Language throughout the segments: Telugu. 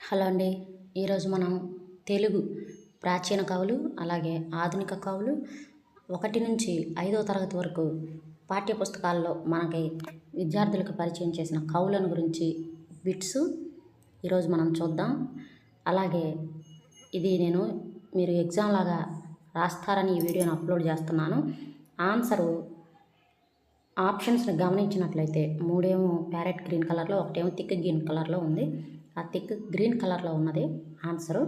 హలో అండి. ఈరోజు మనం తెలుగు ప్రాచీన కవులు అలాగే ఆధునిక కవులు 1 నుంచి 5వ తరగతి వరకు పాఠ్యపుస్తకాల్లో మనకి విద్యార్థులకు పరిచయం చేసిన కవులను గురించి బిట్స్ ఈరోజు మనం చూద్దాం. అలాగే ఇది మీరు ఎగ్జామ్ లాగా రాస్తారని ఈ వీడియోని అప్లోడ్ చేస్తున్నాను. ఆన్సరు ఆప్షన్స్ని గమనించినట్లయితే 3 ఏమో ప్యారెట్ గ్రీన్ కలర్లో, 1 ఏమో థిక్ గ్రీన్ కలర్లో ఉంది. ఆ థిక్ గ్రీన్ కలర్లో ఉన్నది ఆన్సరు.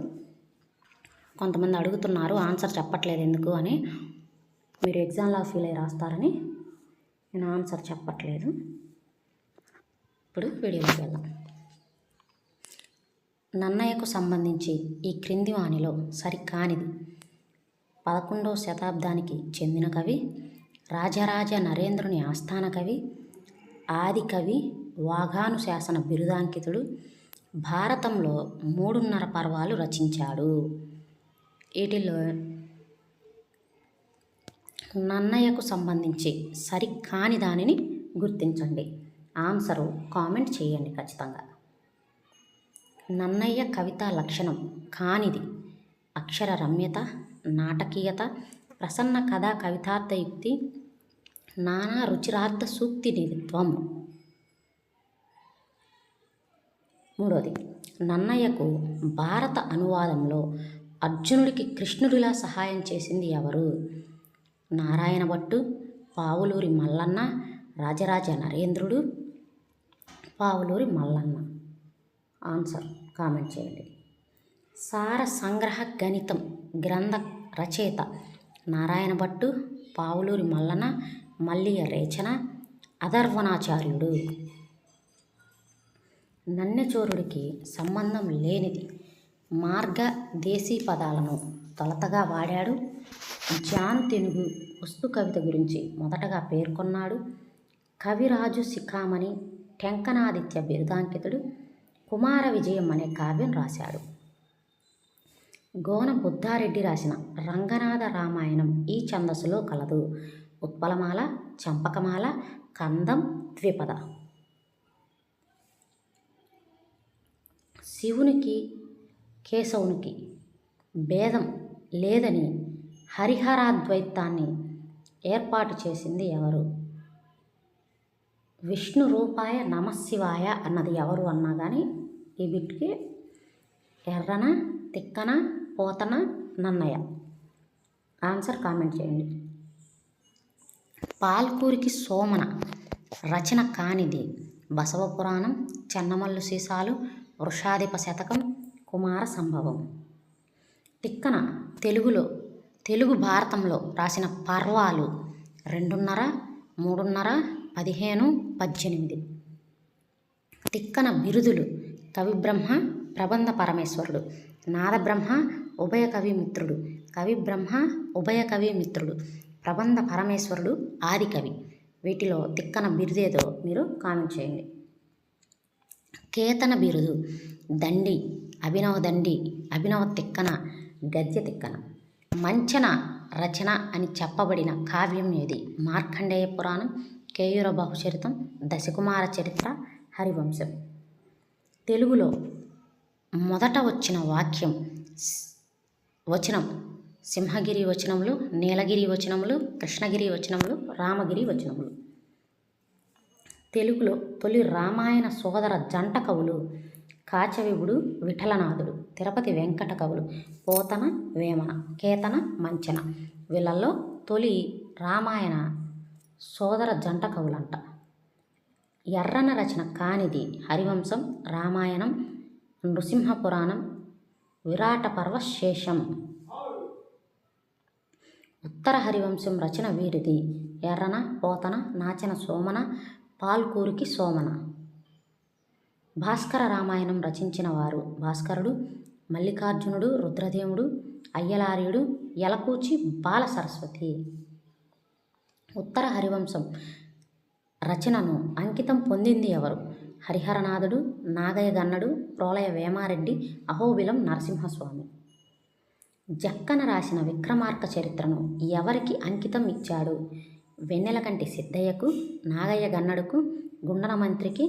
కొంతమంది అడుగుతున్నారు ఆన్సర్ చెప్పట్లేదు ఎందుకు అని. మీరు ఎగ్జామ్లా ఫీల్ అయ్యి రాస్తారని నేను ఆన్సర్ చెప్పట్లేదు. ఇప్పుడు వీడియోలోకి వెళ్దాం. నన్నయ్యకు సంబంధించి ఈ క్రింది వానిలో సరికానిది. 11వ శతాబ్దానికి చెందిన కవి, రాజరాజ నరేంద్రుని ఆస్థాన కవి, ఆది కవి, వాఘాను శాసన బిరుదాంకితుడు, భారతంలో 3.5 పర్వాలు రచించాడు. వీటిలో నన్నయ్యకు సంబంధించి సరికాని దానిని గుర్తించండి. ఆన్సరు కామెంట్ చేయండి ఖచ్చితంగా. నన్నయ్య కవితా లక్షణం కానిది అక్షర రమ్యత, నాటకీయత, ప్రసన్న కథా కవితార్థయుక్తి, నానా రుచిరార్థ సూక్తి నిధిత్వం. 3వది, నన్నయ్యకు భారత అనువాదంలో అర్జునుడికి కృష్ణుడిలా సహాయం చేసింది ఎవరు? నారాయణ భట్టు, పావులూరి మల్లన్న, రాజరాజ నరేంద్రుడు, పావులూరి మల్లన్న. ఆన్సర్ కామెంట్ చేయండి. సార సంగ్రహ గణితం గ్రంథ రచయిత నారాయణ భట్టు, పావులూరి మల్లన, మల్లియ రేచన, అధర్వణాచార్యుడు. నన్నెచోరుడికి సంబంధం లేనిది మార్గ దేశీ పదాలను తొలతగా వాడాడు. జాను తెనుగు వస్తు కవిత గురించి మొదటగా పేర్కొన్నాడు. కవిరాజు శిఖామణి, టెంకనాదిత్య బిరుదాంకితుడు, కుమార విజయం అనే కావ్యం రాశాడు. గోన బుద్ధారెడ్డి రాసిన రంగనాథ రామాయణం ఈ ఛందస్సులో కలదు. ఉత్పలమాల, చంపకమాల, కందం, ద్విపద. శివునికి కేశవునికి భేదం లేదని హరిహరాద్వైతాన్ని ఏర్పాటు చేసింది ఎవరు? విష్ణు రూపాయ నమశివాయ అన్నది ఎవరు అన్నా కానీ ఈ బిట్కి ఎర్రన, తిక్కన, పోతన, నన్నయ్య. ఆన్సర్ కామెంట్ చేయండి. పాల్కూరికి సోమన రచన కానిది బసవ పురాణం, చెన్నమల్లు సీసాలు, వృషాధిప శతకం, కుమార సంభవం. తిక్కన తెలుగు భారతంలో రాసిన పర్వాలు 2.5, 3.5, 15, 18. తిక్కన బిరుదులు కవిబ్రహ్మ, ప్రబంధ పరమేశ్వరుడు, నాదబ్రహ్మ, ఉభయ కవి మిత్రుడు, కవిబ్రహ్మ, ఉభయ కవి మిత్రుడు, ప్రబంధ పరమేశ్వరుడు, ఆదికవి. వీటిలో తిక్కన బిరుదేదో మీరు కామెంట్ చేయండి. కేతన బిరుదు దండి, అభినవ దండి, అభినవ తిక్కన, గద్య తిక్కన. మంచన రచన అని చెప్పబడిన కావ్యం ఏది? మార్కండేయ పురాణం, కేయూర బహుచరితం, దశకుమార చరిత్ర, హరివంశం. తెలుగులో మొదట వచ్చిన వచనం సింహగిరి వచనములు, నీలగిరి వచనములు, కృష్ణగిరి వచనములు, రామగిరి వచనములు. తెలుగులో తొలి రామాయణ సోదర జంట కవులు కాచవివుడు, విఠలనాథుడు, తిరుపతి వెంకట కవులు, పోతన, వేమన, కేతన, మంచన. వీళ్ళల్లో తొలి రామాయణ సోదర జంట కవులంట. ఎర్రన రచన కానిది హరివంశం, రామాయణం, నృసింహ పురాణం, విరాట పర్వ, శేషం. ఉత్తర హరివంశం రచన వీరిది. ఎర్రన, పోతన, నాచన సోమన, పాల్కూరికి సోమన. భాస్కర రామాయణం రచించిన వారు భాస్కరుడు, మల్లికార్జునుడు, రుద్రదేవుడు, అయ్యలార్యుడు, యలకూచి బాల సరస్వతి. ఉత్తర హరివంశం రచనను అంకితం పొందింది ఎవరు? హరిహరనాథుడు, నాగయ్య గన్నడు, ప్రోలయ వేమారెడ్డి, అహోబిలం నరసింహస్వామి. జక్కన రాసిన విక్రమార్క చరిత్రను ఎవరికి అంకితం ఇచ్చాడు? వెన్నెలకంటి సిద్ధయ్యకు, నాగయ్య గన్నడుకు, గుండన మంత్రికి,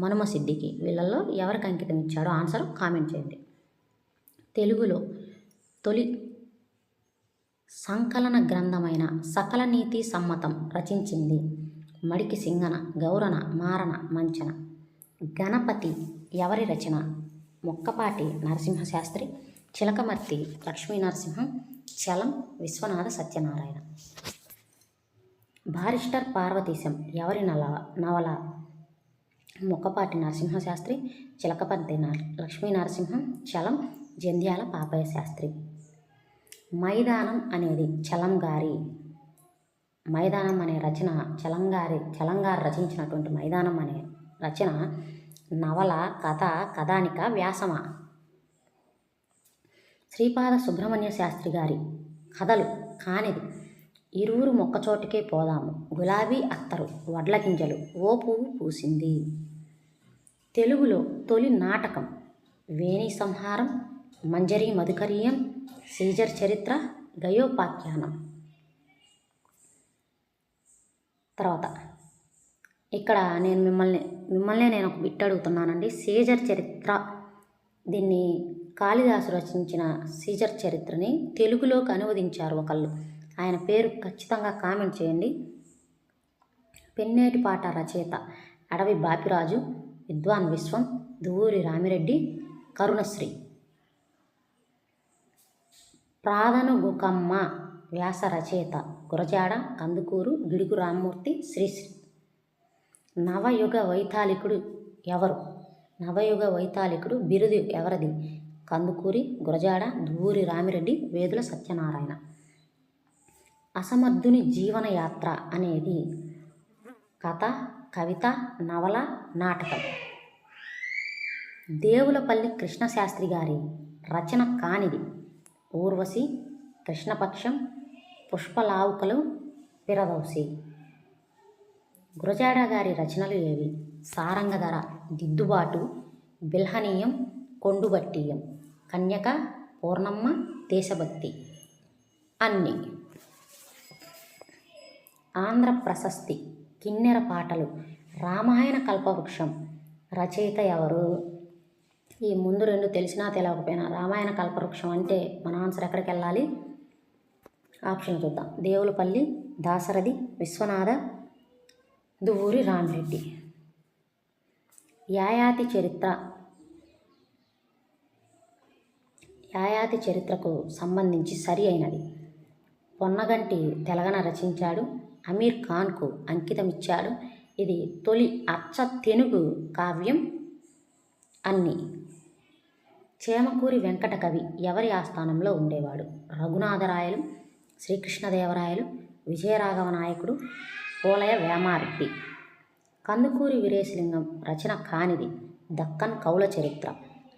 మనుమ సిద్దికి. వీళ్ళల్లో ఎవరికి అంకితం ఇచ్చాడో ఆన్సర్ కామెంట్ చేయండి. తెలుగులో తొలి సంకలన గ్రంథమైన సకల నీతి సమ్మతం రచించింది మడికి సింగన, గౌరన, మారన, మంచన. గణపతి ఎవరి రచన? మొక్కపాటి నరసింహశాస్త్రి, చిలకమర్తి లక్ష్మీనరసింహం, చలం విశ్వనాథ సత్యనారాయణ. బారిస్టర్ పార్వతీశం ఎవరి నవల? మొక్కపాటి నరసింహశాస్త్రి, చిలకపర్తి లక్ష్మీనరసింహం, చలం జంధ్యాల పాపయ్య శాస్త్రి. మైదానం అనేది చలం గారి. మైదానం అనే రచన చలంగారు రచించినటువంటి మైదానం అనే రచన నవల, కథ, కథానిక, వ్యాసమా? శ్రీపాద సుబ్రహ్మణ్య శాస్త్రి గారి కథలు కానిది ఇరువురు మొక్కచోటికే పోదాము, గులాబీ అత్తరు, వడ్ల గింజలు, ఓ పువ్వు పూసింది. తెలుగులో తొలి నాటకం వేణి సంహారం, మంజరి మధుకరీయం, సీజర్ చరిత్ర, గయోపాఖ్యానం. తర్వాత ఇక్కడ మిమ్మల్నే నేను ఒక బిట్ అడుగుతున్నానండి. సీజర్ చరిత్ర, దీన్ని కాళిదాసు రచించిన సీజర్ చరిత్రని తెలుగులోకి అనువదించారు ఒకళ్ళు. ఆయన పేరు ఖచ్చితంగా కామెంట్ చేయండి. పెన్నేటి పాట రచయిత అడవి బాపిరాజు, విద్వాన్ విశ్వం, దువ్వూరి రామిరెడ్డి, కరుణశ్రీ. ప్రాదనుగుకమ్మ వ్యాస రచయిత గురజాడ, కందుకూరు, గిడుగు రామ్మూర్తి, శ్రీశ్రీ. నవయుగ వైతాళికుడు ఎవరు? నవయుగ వైతాళికుడు బిరుదు ఎవరిది? కందుకూరి, గురజాడ, దువ్వూరి రామిరెడ్డి, వేదుల సత్యనారాయణ. అసమర్థుని జీవన యాత్ర అనేది కథ, కవిత, నవల, నాటకం. దేవులపల్లి కృష్ణశాస్త్రి గారి రచన కానిది? ఊర్వశి, కృష్ణపక్షం, పుష్పలావుకలు, పిరదౌసి. గురజాడ గారి రచనలు ఏవి? సారంగధర, దిద్దుబాటు, బిల్హనీయం, కొండుబట్టీయం, కన్యక, పూర్ణమ్మ, దేశభక్తి. అన్ని. ఆంధ్ర ప్రశస్తి, కిన్నెర పాటలు, రామాయణ కల్పవృక్షం రచయిత ఎవరు? ఈ ముందు రెండు తెలిసినా తెలియకపోయినా రామాయణ కల్పవృక్షం అంటే మన ఆన్సర్ ఎక్కడికి వెళ్ళాలి? ఆప్షన్ చూద్దాం. దేవులపల్లి, దాశరథి, విశ్వనాథ, దువ్వూరి రామిరెడ్డి. యాయాతి చరిత్రకు సంబంధించి సరి అయినది. పొన్నగంటి తెలగన రచించాడు, అమీర్ ఖాన్కు అంకితమిచ్చాడు. ఇది తొలి అచ్చ తెనుగు కావ్యం. అన్ని. చేమకూరి వెంకట కవి ఎవరి ఆస్థానంలో ఉండేవాడు? రఘునాథరాయలు, శ్రీకృష్ణదేవరాయలు, విజయరాఘవ నాయకుడు, పోలయ వేమారెడ్డి. కందుకూరి వీరేశలింగం రచన కానిది? దక్కన్ కౌల చరిత్ర,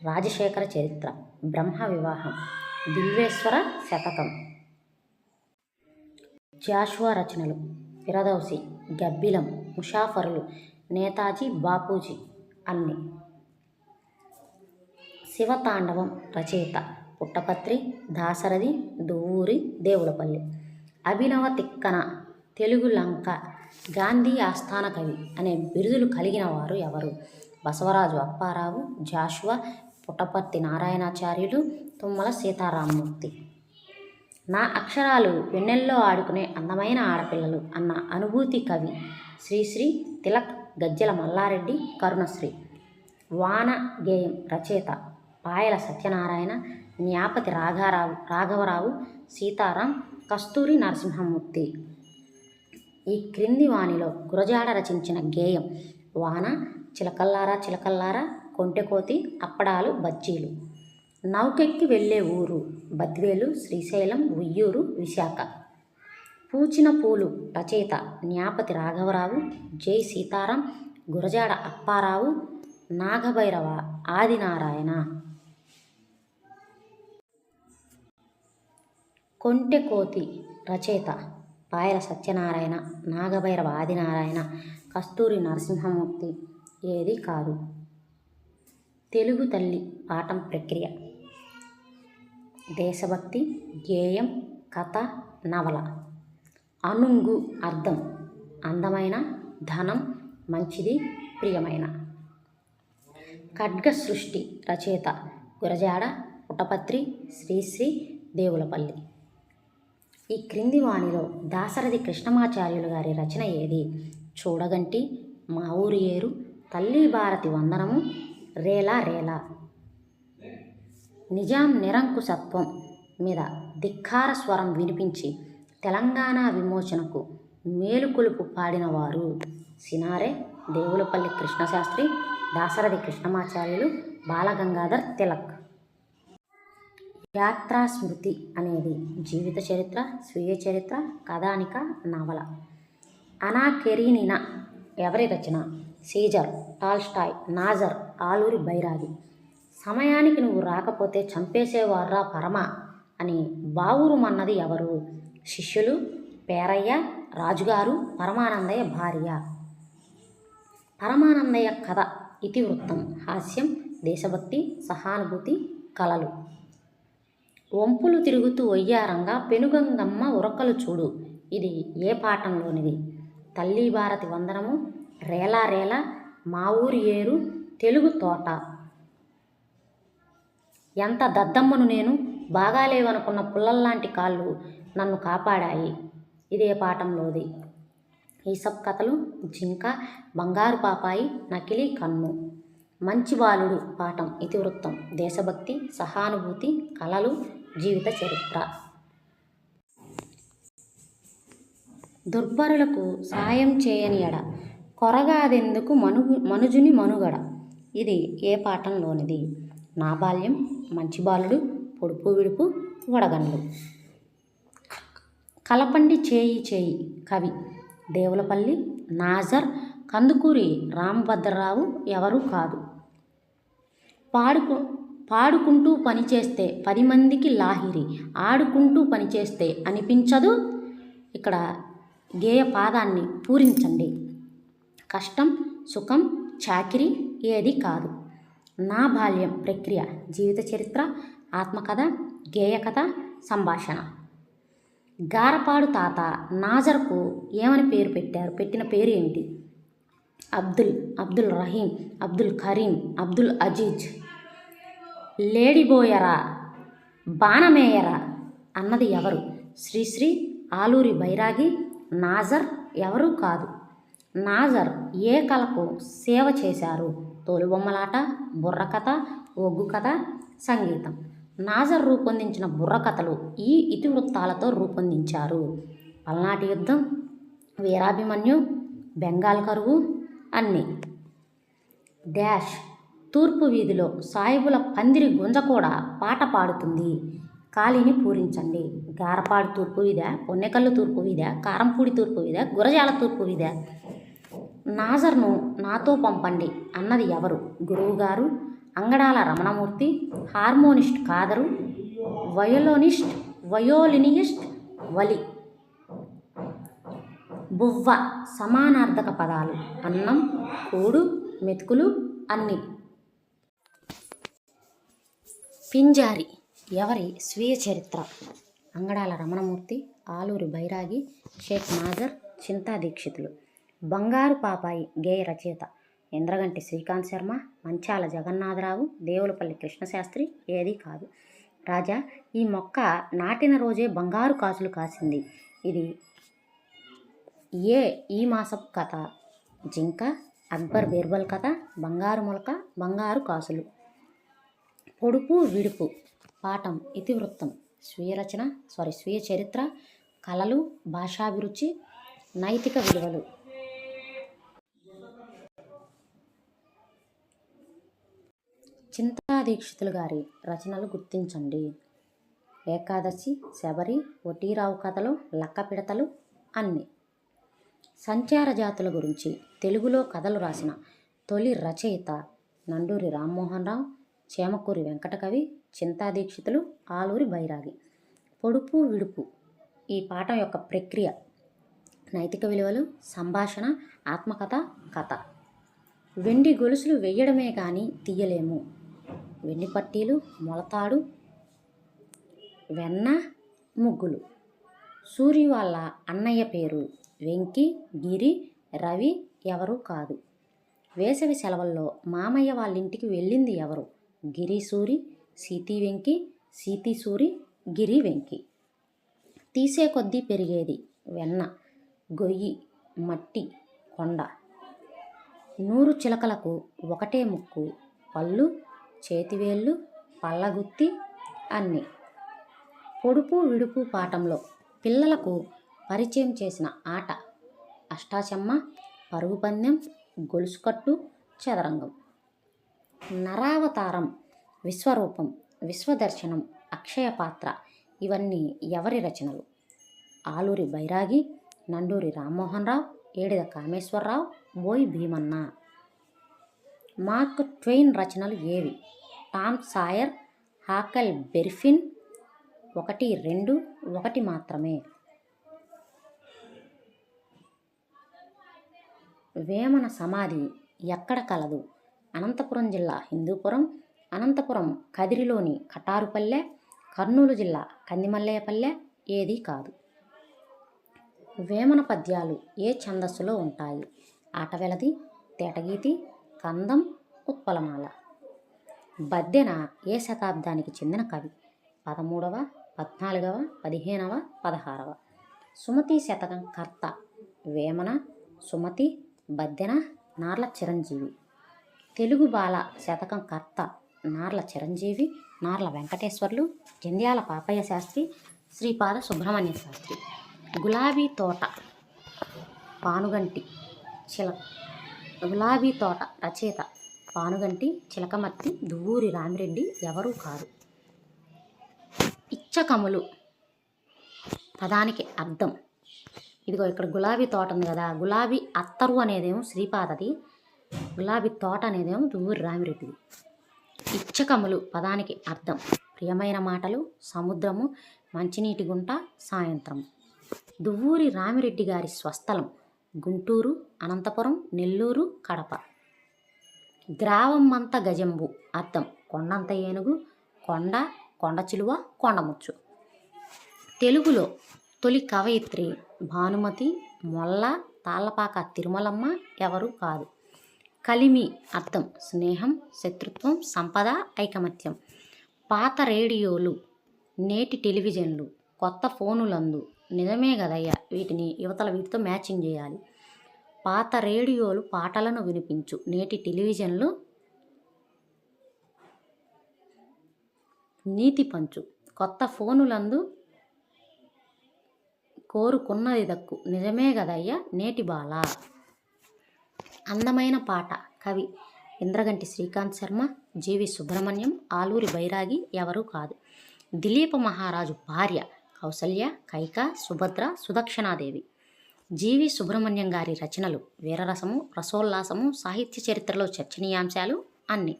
రాజశేఖర చరిత్ర, బ్రహ్మ వివాహం, బిల్వేశ్వర శతకం. జాషువా రచనలు: పిరదౌసి, గబ్బిలం, ముషాఫరులు, నేతాజీ, బాపూజీ. అన్ని. శివతాండవం రచయిత పుట్టపత్రి, దాశరథి, దువ్వూరి, దేవులపల్లి. అభినవ తిక్కన, తెలుగు లంక, గాంధీ ఆస్థాన కవి అనే బిరుదులు కలిగిన వారు ఎవరు? బసవరాజు అప్పారావు, జాషువా, పుట్టపర్తి నారాయణాచార్యులు, తుమ్మల సీతారామమూర్తి. నా అక్షరాలు వెన్నెల్లో ఆడుకునే అందమైన ఆడపిల్లలు అన్న అనుభూతి కవి శ్రీశ్రీ, తిలక్, గజ్జెల మల్లారెడ్డి, కరుణశ్రీ. వాన గేయం రచయిత పాయల సత్యనారాయణ, న్యాపతి రాఘవరావు, సీతారాం, కస్తూరి నరసింహమూర్తి. ఈ క్రింది వానిలో గురజాడ రచించిన గేయం వాన, చిలకల్లారా చిలకల్లారా, కొంటెకోతి, అప్పడాలు, బజ్జీలు. నౌకెక్కి వెళ్ళే ఊరు బద్వేలు, శ్రీశైలం, ఉయ్యూరు, విశాఖ. పూచిన పూలు రచయిత న్యాపతి రాఘవరావు, జై సీతారాం, గురజాడ అప్పారావు, నాగభైరవ ఆదినారాయణ. కొంటెకోతి రచయిత పాయల సత్యనారాయణ, నాగభైరవ ఆదినారాయణ, కస్తూరి నరసింహమూర్తి. ఏది కాదు. తెలుగు తల్లి పాఠం ప్రక్రియ: దేశభక్తి, గేయం, కథ, నవల. అనుంగు అర్థం అందమైన, ధనం, మంచిది, ప్రియమైన. ఖడ్గ సృష్టి రచయిత గురజాడ పుట్టపత్రి శ్రీశ్రీ దేవులపల్లి. ఈ క్రింది వాణిలో దాశరథి కృష్ణమాచార్యులు గారి రచన ఏది? చూడగంటి, మా ఊరి ఏరు, తల్లి భారతి వందనము, రేలా రేలా. నిజాం నిరంకుశత్వం మీద ధిక్కార స్వరం వినిపించి తెలంగాణ విమోచనకు మేలుకొలుపు పాడినవారు సినారె, దేవులపల్లి కృష్ణశాస్త్రి, దాశరథి కృష్ణమాచార్యులు, బాలగంగాధర్ తిలక్. యాత్రాస్మృతి అనేది జీవిత చరిత్ర, స్వీయ చరిత్ర, కథానిక, నవల. అనా కెరీనినా ఎవరి రచన? సీజర్, టాల్స్టాయ్, నాజర్, ఆలూరి బైరాగి. సమయానికి నువ్వు రాకపోతే చంపేసేవారా పరమ అని బావురుమన్నది ఎవరు? శిష్యులు, పేరయ్య, రాజుగారు, పరమానందయ్య భార్య. పరమానందయ్య కథ ఇతివృత్తం, హాస్యం, దేశభక్తి, సహానుభూతి, కళలు. వంపులు తిరుగుతూ ఒయ్యారంగా పెనుగంగమ్మ ఉరకలు చూడు. ఇది ఏ పాఠంలోనిది? తల్లి భారతి వందనము, రేలా రేలా, మా ఊరి ఏరు, తెలుగు తోట. ఎంత దద్దమ్మను నేను, బాగాలేవనుకున్న పుల్లల్లాంటి కాళ్ళు నన్ను కాపాడాయి. ఇదే పాఠంలోది. ఈసప్ కథలు, జింక, బంగారు పాపాయి, నకిలీ కన్ను. మంచి బాలుడు పాఠం ఇతివృత్తం, దేశభక్తి, సహానుభూతి, కళలు, జీవిత చరిత్ర. దుర్భరులకు సాయం చేయని ఎడ కొరగాదెందుకు మనుజుని మనుగడ. ఇది ఏ పాఠంలోనిది? నా బాల్యం, మంచి బాలుడు, పొడుపు విడుపు, వడగండ్లు. కలపండి చేయి చేయి కవి దేవులపల్లి, నాజర్, కందుకూరి రామభద్రరావు ఎవరు కాదు. పాడుకుంటూ పనిచేస్తే 10 మందికి లాహిరి, ఆడుకుంటూ పనిచేస్తే అనిపించదు. ఇక్కడ గేయ పాదాన్ని పూరించండి. కష్టం, సుఖం, చాకిరి ఏది కాదు. నా బాల్యం ప్రక్రియ, జీవిత చరిత్ర, ఆత్మకథ, గేయకథ, సంభాషణ. గారపాడు తాత నాజర్కు ఏమని పేరు పెట్టారు? పెట్టిన పేరు ఏమిటి? అబ్దుల్ రహీం, అబ్దుల్ కరీం, అబ్దుల్ అజీజ్. లేడిబోయరా, బాణమేయరా అన్నది ఎవరు? శ్రీశ్రీ, ఆలూరి బైరాగి, నాజర్ ఎవరు కాదు. నాజర్ ఏ కళకు సేవ చేశారు? తోలుబొమ్మలాట, బుర్రకథ, ఒగ్గు కథ, సంగీతం. నాజర్ రూపొందించిన బుర్రకథలు ఈ ఇతివృత్తాలతో రూపొందించారు. పల్నాటి యుద్ధం, వీరాభిమన్యు, బెంగాల్ కరువు, అన్నీ. డాష్ తూర్పు వీధిలో సాయిబుల పందిరి గుంజ కూడా పాట పాడుతుంది. ఖాళీని పూరించండి. గారపాడు తూర్పు వీధా, పొన్నెకల్లు తూర్పు వీధా, కారంపూడి తూర్పు వీధా, గురజాల తూర్పు వీధా. నాజర్ను నాతో పంపండి అన్నది ఎవరు? గురువుగారు, అంగడాల రమణమూర్తి, హార్మోనిస్ట్ కాదరు, వయోలినిస్ట్ వలి. బువ్వ సమానార్థక పదాలు, అన్నం, కూడు, మెతుకులు, అన్ని. పింజారి ఎవరి స్వీయ చరిత్ర? అంగడాల రమణమూర్తి, ఆలూరి బైరాగి, షేక్ నాజర్, చింతా దీక్షితులు. బంగారు పాపాయి గేయ రచయిత ఇంద్రగంటి శ్రీకాంత్ శర్మ, మంచాల జగన్నాథరావు, దేవులపల్లి కృష్ణశాస్త్రి ఏదీ కాదు. రాజా, ఈ మొక్క నాటిన రోజే బంగారు కాసులు కాసింది. ఇది ఈ మాసపు కథ? జింక, అక్బర్ బీర్బల్ కథ, బంగారు మొలక, బంగారు కాసులు. పొడుపు విడుపు పాఠం ఇతివృత్తం, స్వీయ చరిత్ర, కళలు, భాషాభిరుచి, నైతిక విలువలు. చింతా దీక్షితులు గారి రచనలు గుర్తించండి. ఏకాదశి, శబరి, వటీరావు కథలు, లక్క పిడతలు, అన్ని. సంచార జాతుల గురించి తెలుగులో కథలు రాసిన తొలి రచయిత నండూరి రామ్మోహన్ రావు, చేమకూరి వెంకటకవి, చింతా దీక్షితులు, ఆలూరి బైరాగి. పొడుపు విడుపు ఈ పాఠం యొక్క ప్రక్రియ, నైతిక విలువలు, సంభాషణ, ఆత్మకథ, కథ. వెండి గొలుసులు వెయ్యడమే కానీ తీయలేము. వెండి పట్టీలు, మొలతాడు, వెన్న, ముగ్గులు. సూరి వాళ్ళ అన్నయ్య పేరు వెంకి, గిరి, రవి ఎవరు కాదు. వేసవి సెలవుల్లో మామయ్య వాళ్ళ ఇంటికి వెళ్ళింది ఎవరు? గిరీసూరి, సీతి వెంకి, సీతీసూరి, గిరి వెంకి. తీసే కొద్దీ పెరిగేది వెన్న, గొయ్యి, మట్టి, కొండ. 100 చిలకలకు ఒకటే ముక్కు, పళ్ళు, చేతివేళ్ళు, పళ్ళగుత్తి అన్నీ. పొడుపు విడుపు పాఠంలో పిల్లలకు పరిచయం చేసిన ఆట అష్టాచెమ్మ, పరుగు పందెం, గొలుసుకట్టు, చదరంగం. నరావతారం, విశ్వరూపం, విశ్వదర్శనం, అక్షయపాత్ర ఇవన్నీ ఎవరి రచనలు? ఆలూరి బైరాగి, నండూరి రామ్మోహన్ రావు, ఏడిద కామేశ్వరరావు, బోయి భీమన్న. మార్క్ ట్వెయిన్ రచనలు ఏవి? Tom Sawyer, హాకల్ బెర్ఫిన్. 1, 2, 1 మాత్రమే. వేమన సమాధి ఎక్కడ కలదు? అనంతపురం జిల్లా హిందూపురం, అనంతపురం కదిరిలోని కటారుపల్లె, కర్నూలు జిల్లా కందిమల్లేపల్లె. ఏది కాదు. వేమన పద్యాలు ఏ ఛందస్సులో ఉంటాయి? ఆటవెలది, తేటగీతి, కందం, ఉత్పలమాల. బద్దెన ఏ శతాబ్దానికి చెందిన కవి? 13వ, 14వ, 15వ, 16వ. సుమతి శతకం కర్త వేమన, సుమతి, బద్దెన, నార్ల చిరంజీవి. తెలుగు బాల శతకం కర్త నార్ల చిరంజీవి, నార్ల వెంకటేశ్వర్లు, జంధ్యాల పాపయ్య శాస్త్రి, శ్రీపాద సుబ్రహ్మణ్య శాస్త్రి. గులాబీ తోట గులాబీ తోట రచయిత పానుగంటి చిలకమర్తి దువ్వూరి రామిరెడ్డి ఎవరూ కాదు. ఇచ్చకములు పదానికి అర్థం. ఇదిగో ఇక్కడ గులాబీ తోట ఉంది కదా, గులాబీ అత్తరు అనేదేమో శ్రీపాదది, గులాబీ తోట అనేదేమో దువ్వూరి రామిరెడ్డిది. ఇచ్చకములు పదానికి అర్థం ప్రియమైన మాటలు, సముద్రము, మంచినీటి గుంట, సాయంత్రం. దువ్వూరి రామిరెడ్డి గారి స్వస్థలం గుంటూరు, అనంతపురం, నెల్లూరు, కడప. గ్రావమ్మంత గజంబు అర్థం కొండంత ఏనుగు, కొండ, కొండ చిలువ, కొండముచ్చు. తెలుగులో తొలి కవయిత్రి భానుమతి, మొల్ల, తాళ్ళపాక తిరుమలమ్మ ఎవరు కాదు. కలిమి అర్థం స్నేహం, శత్రుత్వం, సంపద, ఐకమత్యం. పాత రేడియోలు, నేటి టెలివిజన్లు, కొత్త ఫోనులందు. నిజమే కదయ్యా, వీటితో మ్యాచింగ్ చేయాలి. పాత రేడియోలు పాటలను వినిపించు, నేటి టెలివిజన్లు నీతి పంచు, కొత్త ఫోనులందు కోరుకున్నది దక్కు. నిజమే కదయ్యా, నేటి బాల. అందమైన పాట కవి ఇంద్రగంటి శ్రీకాంత్ శర్మ, జీవి సుబ్రహ్మణ్యం, ఆలూరి బైరాగి ఎవరూ కాదు. దిలీప మహారాజు భార్య కౌసల్య, కైక, సుభద్ర, సుదక్షిణాదేవి. జీవి సుబ్రహ్మణ్యం గారి రచనలు వీరరసము, రసోల్లాసము, సాహిత్య చరిత్రలో చర్చనీయాంశాలు అన్నీ.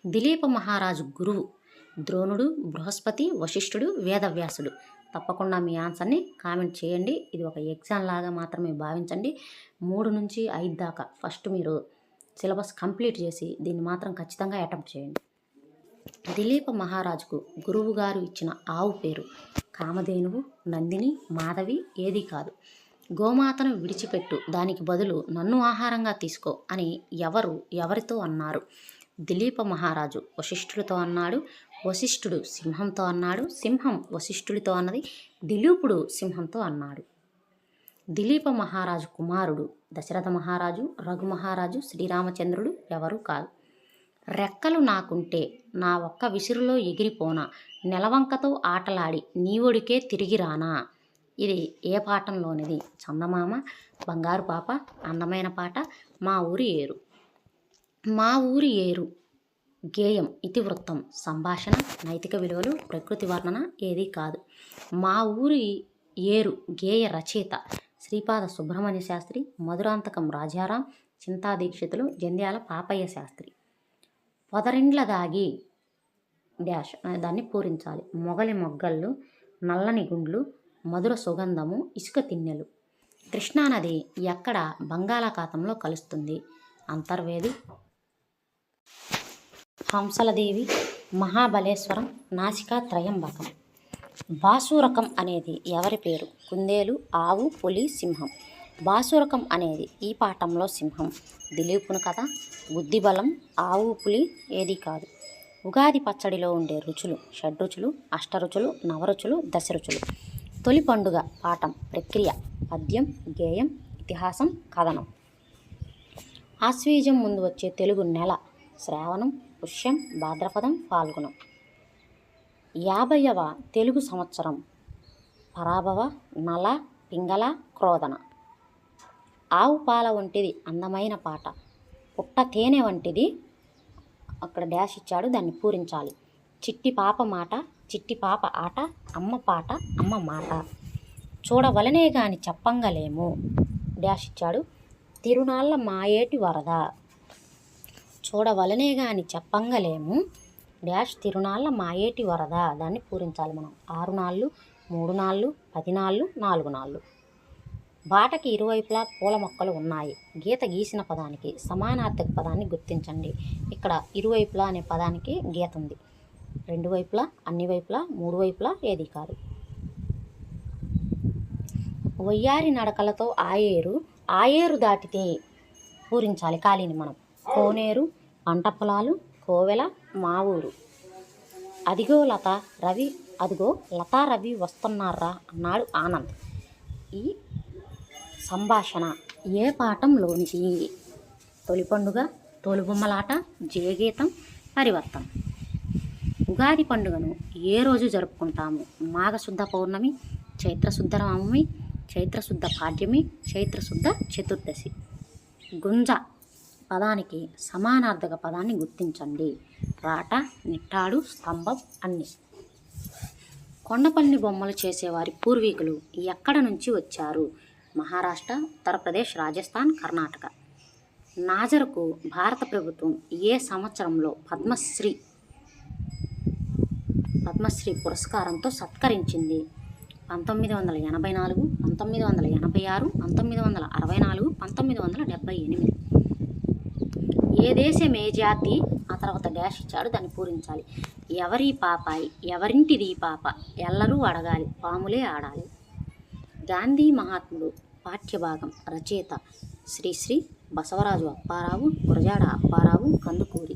దిలీప మహారాజు గురువు ద్రోణుడు, బృహస్పతి, వశిష్ఠుడు, వేదవ్యాసుడు. తప్పకుండా మీ ఆన్సర్ని కామెంట్ చేయండి. ఇది ఒక ఎగ్జామ్ లాగా మాత్రమే భావించండి. 3 నుంచి 5 దాకా ఫస్ట్ మీరు సిలబస్ కంప్లీట్ చేసి దీన్ని మాత్రం ఖచ్చితంగా అటెంప్ట్ చేయండి. దిలీప మహారాజుకు గురువు గారు ఇచ్చిన ఆవు పేరు కామధేనువు, నందిని, మాధవి. ఏది కాదు. గోమాతను విడిచిపెట్టు, దానికి బదులు నన్ను ఆహారంగా తీసుకో అని ఎవరితో అన్నారు? దిలీప మహారాజు వశిష్ఠుడితో అన్నాడు, వశిష్ఠుడు సింహంతో అన్నాడు, సింహం వశిష్ఠుడితో అన్నది, దిలీపుడు సింహంతో అన్నాడు. దిలీప మహారాజు కుమారుడు దశరథ మహారాజు, రఘు మహారాజు, శ్రీరామచంద్రుడు ఎవరు కాదు. రెక్కలు నాకుంటే నా ఒక్క విసురులో ఎగిరిపోనా, నెలవంకతో ఆటలాడి నీవొడికే తిరిగి రానా. ఇది ఏ పాఠంలోనిది? చందమామ, బంగారు పాప, అందమైన పాట, మా ఊరి ఏరు. మా ఊరి ఏరు గేయం, ఇతివృత్తం, సంభాషణ, నైతిక విలువలు, ప్రకృతి వర్ణన. ఏది కాదు. మా ఊరి ఏరు గేయ రచయిత శ్రీపాద సుబ్రహ్మణ్య శాస్త్రి, మధురాంతకం రాజారాం, చింతా దీక్షితులు, జంధ్యాల పాపయ్య శాస్త్రి. పొదరిండ్ల దాగి డాష్ దాన్ని పూరించాలి. మొగలి మొగ్గళ్ళు, నల్లని గుండ్లు, మధుర సుగంధము, ఇసుక తిన్నెలు. కృష్ణానది ఎక్కడ బంగాళాఖాతంలో కలుస్తుంది? అంతర్వేది, హంసలదేవి, మహాబలేశ్వరం, నాసికా త్రయంబకం. బాసూరకం అనేది ఎవరి పేరు? కుందేలు, ఆవు, పులి, సింహం. బాసురకం అనేది ఈ పాఠంలో సింహం. దిలీపుని కథ, బుద్ధిబలం, ఆవు పులి ఏది కాదు. ఉగాది పచ్చడిలో ఉండే రుచులు షడ్రుచులు, అష్టరుచులు, నవరుచులు, దశరుచులు. తొలి పండుగ పాఠం ప్రక్రియ పద్యం, గేయం, ఇతిహాసం, కథనం. ఆశ్వీజం ముందు వచ్చే తెలుగు నెల శ్రావణం, పుష్యం, భాద్రపదం, ఫాల్గుణం. 50వ తెలుగు సంవత్సరం పరాభవ, నల, పింగళ, క్రోధన. ఆవు పాల వంటిది అందమైన పాట, పుట్ట తేనె వంటిది. అక్కడ డాష్ ఇచ్చాడు, దాన్ని పూరించాలి. చిట్టి పాప మాట, చిట్టి పాప ఆట, అమ్మ పాట, అమ్మ మాట. చూడవలనే గాని చెప్పంగలేము, డాష్ ఇచ్చాడు. తిరునాళ్ళ మాయేటి వరద. చూడవలనే గాని చెప్పంగలేము, డాష్ తిరునాళ్ళ మాయేటి వరద. దాన్ని పూరించాలి మనం. 6 నాళ్ళు, 3 నాళ్ళు, 10 నాళ్ళు, 4 నాళ్ళు. బాటకి ఇరువైపులా పూల మొక్కలు ఉన్నాయి. గీత గీసిన పదానికి సమానార్థక పదాన్ని గుర్తించండి. ఇక్కడ ఇరువైపులా అనే పదానికి గీత ఉంది. 2 వైపులా, అన్ని వైపులా, 3 వైపులా ఏది కాదు. వయ్యారి నడకలతో ఆయేరు దాటితే పూరించాలి ఖాళీని మనం. కోనేరు, పంట పొలాలు, కోవెల, మా ఊరు. అదిగో లతా రవి వస్తున్నారా అన్నాడు ఆనంద్. ఈ సంభాషణ ఏ పాఠంలోనిది? తొలి పండుగ, తోలుబొమ్మలాట, జయగీతం, పరివర్తన. ఉగాది పండుగను ఏ రోజు జరుపుకుంటాము? మాఘశుద్ధ పౌర్ణమి, చైత్రశుద్ధ నవమి, చైత్రశుద్ధ పాడ్యమి, చైత్రశుద్ధ చతుర్దశి. గుంజ పదానికి సమానార్థక పదాన్ని గుర్తించండి. రాట, నిట్టాడు, స్తంభం, అన్ని. కొండపల్లి బొమ్మలు చేసేవారి పూర్వీకులు ఎక్కడ నుంచి వచ్చారు? మహారాష్ట్ర, ఉత్తరప్రదేశ్, రాజస్థాన్, కర్ణాటక. నాజర్కు భారత ప్రభుత్వం ఏ సంవత్సరంలో పద్మశ్రీ పురస్కారంతో సత్కరించింది? 1984, 1986, 1964, 1978. ఏ దేశం ఏ జాతి? ఆ తర్వాత డాష్ ఇచ్చాడు, దాన్ని పూరించాలి. ఎవరి పాపాయి, ఎవరింటిది పాప, ఎల్లరూ అడగాలి, పాములే ఆడాలి. గాంధీ మహాత్ముడు పాఠ్యభాగం రచయిత శ్రీశ్రీ, బసవరాజు అప్పారావు, గురజాడ అప్పారావు, కందుకూరి.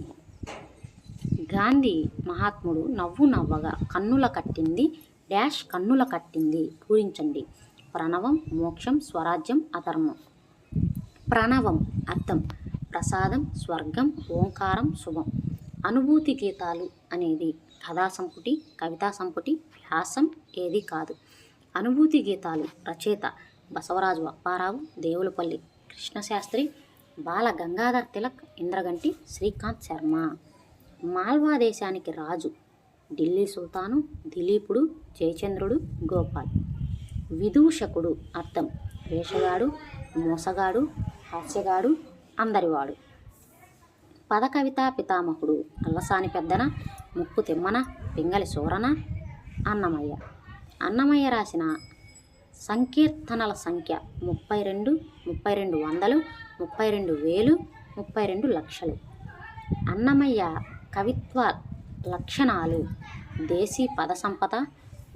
గాంధీ మహాత్ముడు నవ్వు నవ్వగా కన్నుల కట్టింది డాష్ కన్నుల కట్టింది, పూరించండి. ప్రణవం, మోక్షం, స్వరాజ్యం, అధర్మం. ప్రణవం అర్థం ప్రసాదం, స్వర్గం, ఓంకారం, శుభం. అనుభూతి గీతాలు అనేది కథా సంపుటి, కవితా సంపుటి, వ్యాసం ఏది కాదు. అనుభూతి గీతాలు రచయిత బసవరాజు అప్పారావు, దేవులపల్లి కృష్ణశాస్త్రి, బాల గంగాధర్ తిలక్, ఇంద్రగంటి శ్రీకాంత్ శర్మ. మాల్వా దేశానికి రాజు ఢిల్లీ సుల్తాను, దిలీపుడు, జయచంద్రుడు, గోపాల్. విదూషకుడు అర్థం వేషగాడు, మోసగాడు, హాస్యగాడు, అందరివాడు. పదకవితా పితామహుడు అల్లసాని పెద్దన, ముక్కు తిమ్మన, పింగళి సూరన, అన్నమయ్య. అన్నమయ్య రాసిన సంకీర్తనల సంఖ్య 32, 3200, 32,000, 32 లక్షలు. అన్నమయ్య కవిత్వ లక్షణాలు దేశీ పద సంపద,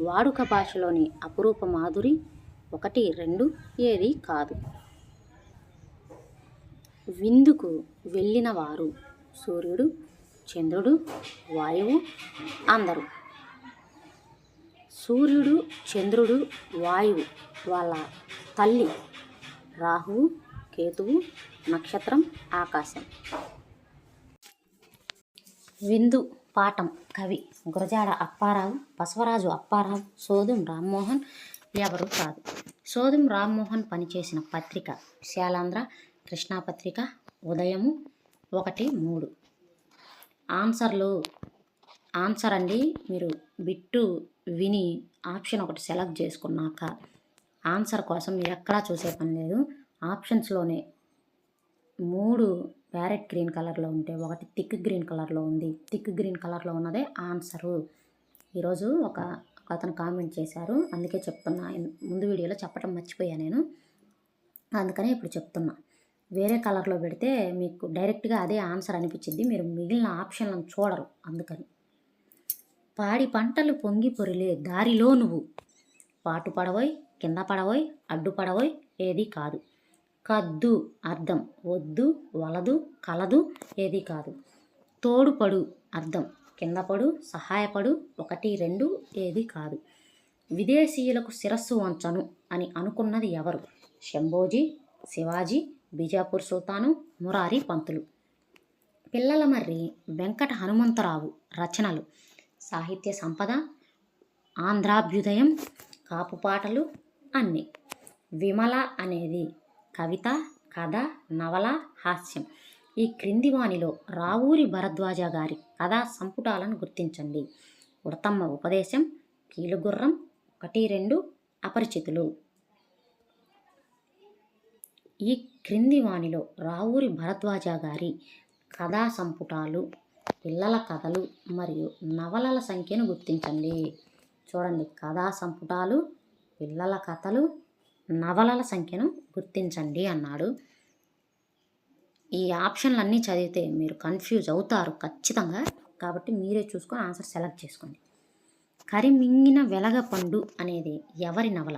వాడుక భాషలోని అపురూప మాధురి. 1, 2 ఏది కాదు. విందుకు వెళ్ళిన వారు సూర్యుడు, చంద్రుడు, వాయువు, అందరూ. సూర్యుడు, చంద్రుడు, వాయువు వాళ్ళ తల్లి రాహువు, కేతువు, నక్షత్రం, ఆకాశం. విందు పాఠం కవి గురజాడ అప్పారావు, బసవరాజు అప్పారావు, సోదుం రామ్మోహన్. ఎవరు కాదు. సోదుం రామ్మోహన్ పనిచేసిన పత్రిక శాలాంధ్ర, కృష్ణాపత్రిక, ఉదయము. 1, 3. ఆన్సర్ అండి. మీరు బిట్టు విని ఆప్షన్ ఒకటి సెలెక్ట్ చేసుకున్నాక ఆన్సర్ కోసం మీరు ఎక్కడా చూసే పని లేదు. ఆప్షన్స్లోనే 3 ప్యారెట్ గ్రీన్ కలర్లో ఉంటే 1 థిక్ గ్రీన్ కలర్లో ఉంది. థిక్ గ్రీన్ కలర్లో ఉన్నదే ఆన్సరు. ఈరోజు ఒక అతను కామెంట్ చేశారు, అందుకే చెప్తున్నా. ముందు వీడియోలో చెప్పడం మర్చిపోయా నేను, అందుకనే ఇప్పుడు చెప్తున్నా. వేరే కలర్లో పెడితే మీకు డైరెక్ట్గా అదే ఆన్సర్ అనిపించింది, మీరు మిగిలిన ఆప్షన్లను చూడరు, అందుకని. పాడి పంటలు పొంగి పొరిలే దారిలో నువ్వు, పాటు పడవోయ్, కింద పడవోయ్, అడ్డు పడవోయ్ ఏది కాదు. కద్దు అర్థం వద్దు, వలదు, కలదు, ఏది కాదు. తోడుపడు అర్థం కిందపడు, సహాయపడు, 1, 2 ఏది కాదు. విదేశీయులకు శిరస్సు వంచను అని అనుకున్నది ఎవరు? శంభోజీ, శివాజీ, బీజాపూర్ సుల్తాను, మురారి పంతులు. పిల్లలమర్రి వెంకట హనుమంతరావు రచనలు: సాహిత్య సంపద, ఆంధ్రాభ్యుదయం, కాపు పాటలు అన్నీ. విమల అనేది కవిత, కథ, నవల, హాస్యం. ఈ క్రింది వానిలో రావూరి భరద్వాజ గారి కథా సంపుటాలను గుర్తించండి. ఉడతమ్మ ఉపదేశం, కీలుగుర్రం, 1, 2, అపరిచితులు. ఈ క్రింది వానిలో రావూరి భరద్వాజ గారి కథా సంపుటాలు, పిల్లల కథలు మరియు నవలల సంఖ్యను గుర్తించండి. చూడండి, కథా సంపుటాలు, పిల్లల కథలు, నవలల సంఖ్యను గుర్తించండి అన్నాడు. ఈ ఆప్షన్లన్నీ చదివితే మీరు కన్ఫ్యూజ్ అవుతారు ఖచ్చితంగా. కాబట్టి మీరే చూసుకొని ఆన్సర్ సెలెక్ట్ చేసుకోండి. కరిమింగిన వెలగపండు అనేది ఎవరి నవల?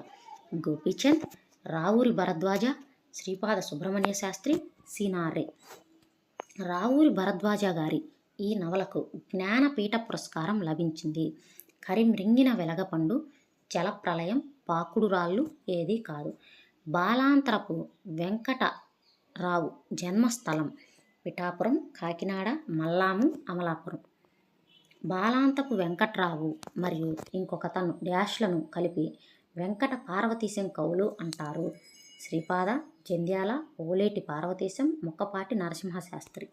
గోపీచంద్, రావూరి భరద్వాజ, శ్రీపాద సుబ్రహ్మణ్య శాస్త్రి, సినారె. రావూరి భరద్వాజ గారి ఈ నవలకు జ్ఞానపీఠ పురస్కారం లభించింది. కరిమ్రింగిన వెలగపండు, జలప్రలయం, పాకుడు రాళ్ళు ఏది కాదు. బాలాంతరపు వెంకటరావు జన్మస్థలం పిఠాపురం, కాకినాడ, మల్లాము, అమలాపురం. బాలాంతపు వెంకట్రావు మరియు ఇంకొకతను డాష్లను కలిపి వెంకట పార్వతీశం కవులు అంటారు. శ్రీపాద, జంధ్యాల, ఓలేటి పార్వతీశం, ముక్కపాటి నరసింహశాస్త్రి.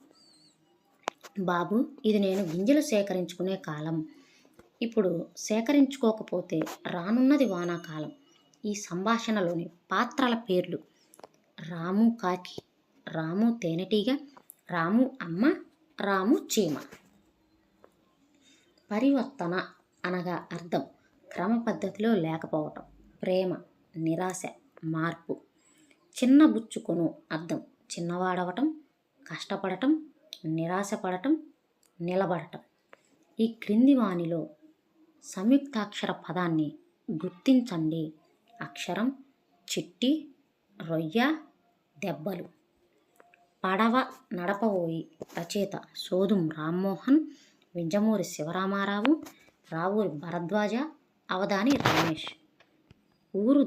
బాబు, ఇది నేను గింజలు సేకరించుకునే కాలం. ఇప్పుడు సేకరించుకోకపోతే రానున్నది వానాకాలం. ఈ సంభాషణలోని పాత్రల పేర్లు: రాము కాకి, రాము తేనెటీగ, రాము అమ్మ, రాము చీమ. పరివర్తన అనగా అర్థం క్రమ పద్ధతిలో లేకపోవటం, ప్రేమ, నిరాశ, మార్పు. చిన్నబుచ్చుకొను అర్థం చిన్నవాడవటం, కష్టపడటం, నిరాశపడటం, నిలబడటం. ఈ క్రింది వానిలో సంయుక్తాక్షర పదాన్ని గుర్తించండి. అక్షరం: చిట్టి, రొయ్య, దెబ్బలు. పడవ నడపబోయి రచయిత సోదుం రామ్మోహన్, వింజమూరి శివరామారావు, రావూరి భరద్వాజ, అవధాని రమేష్. ఊరు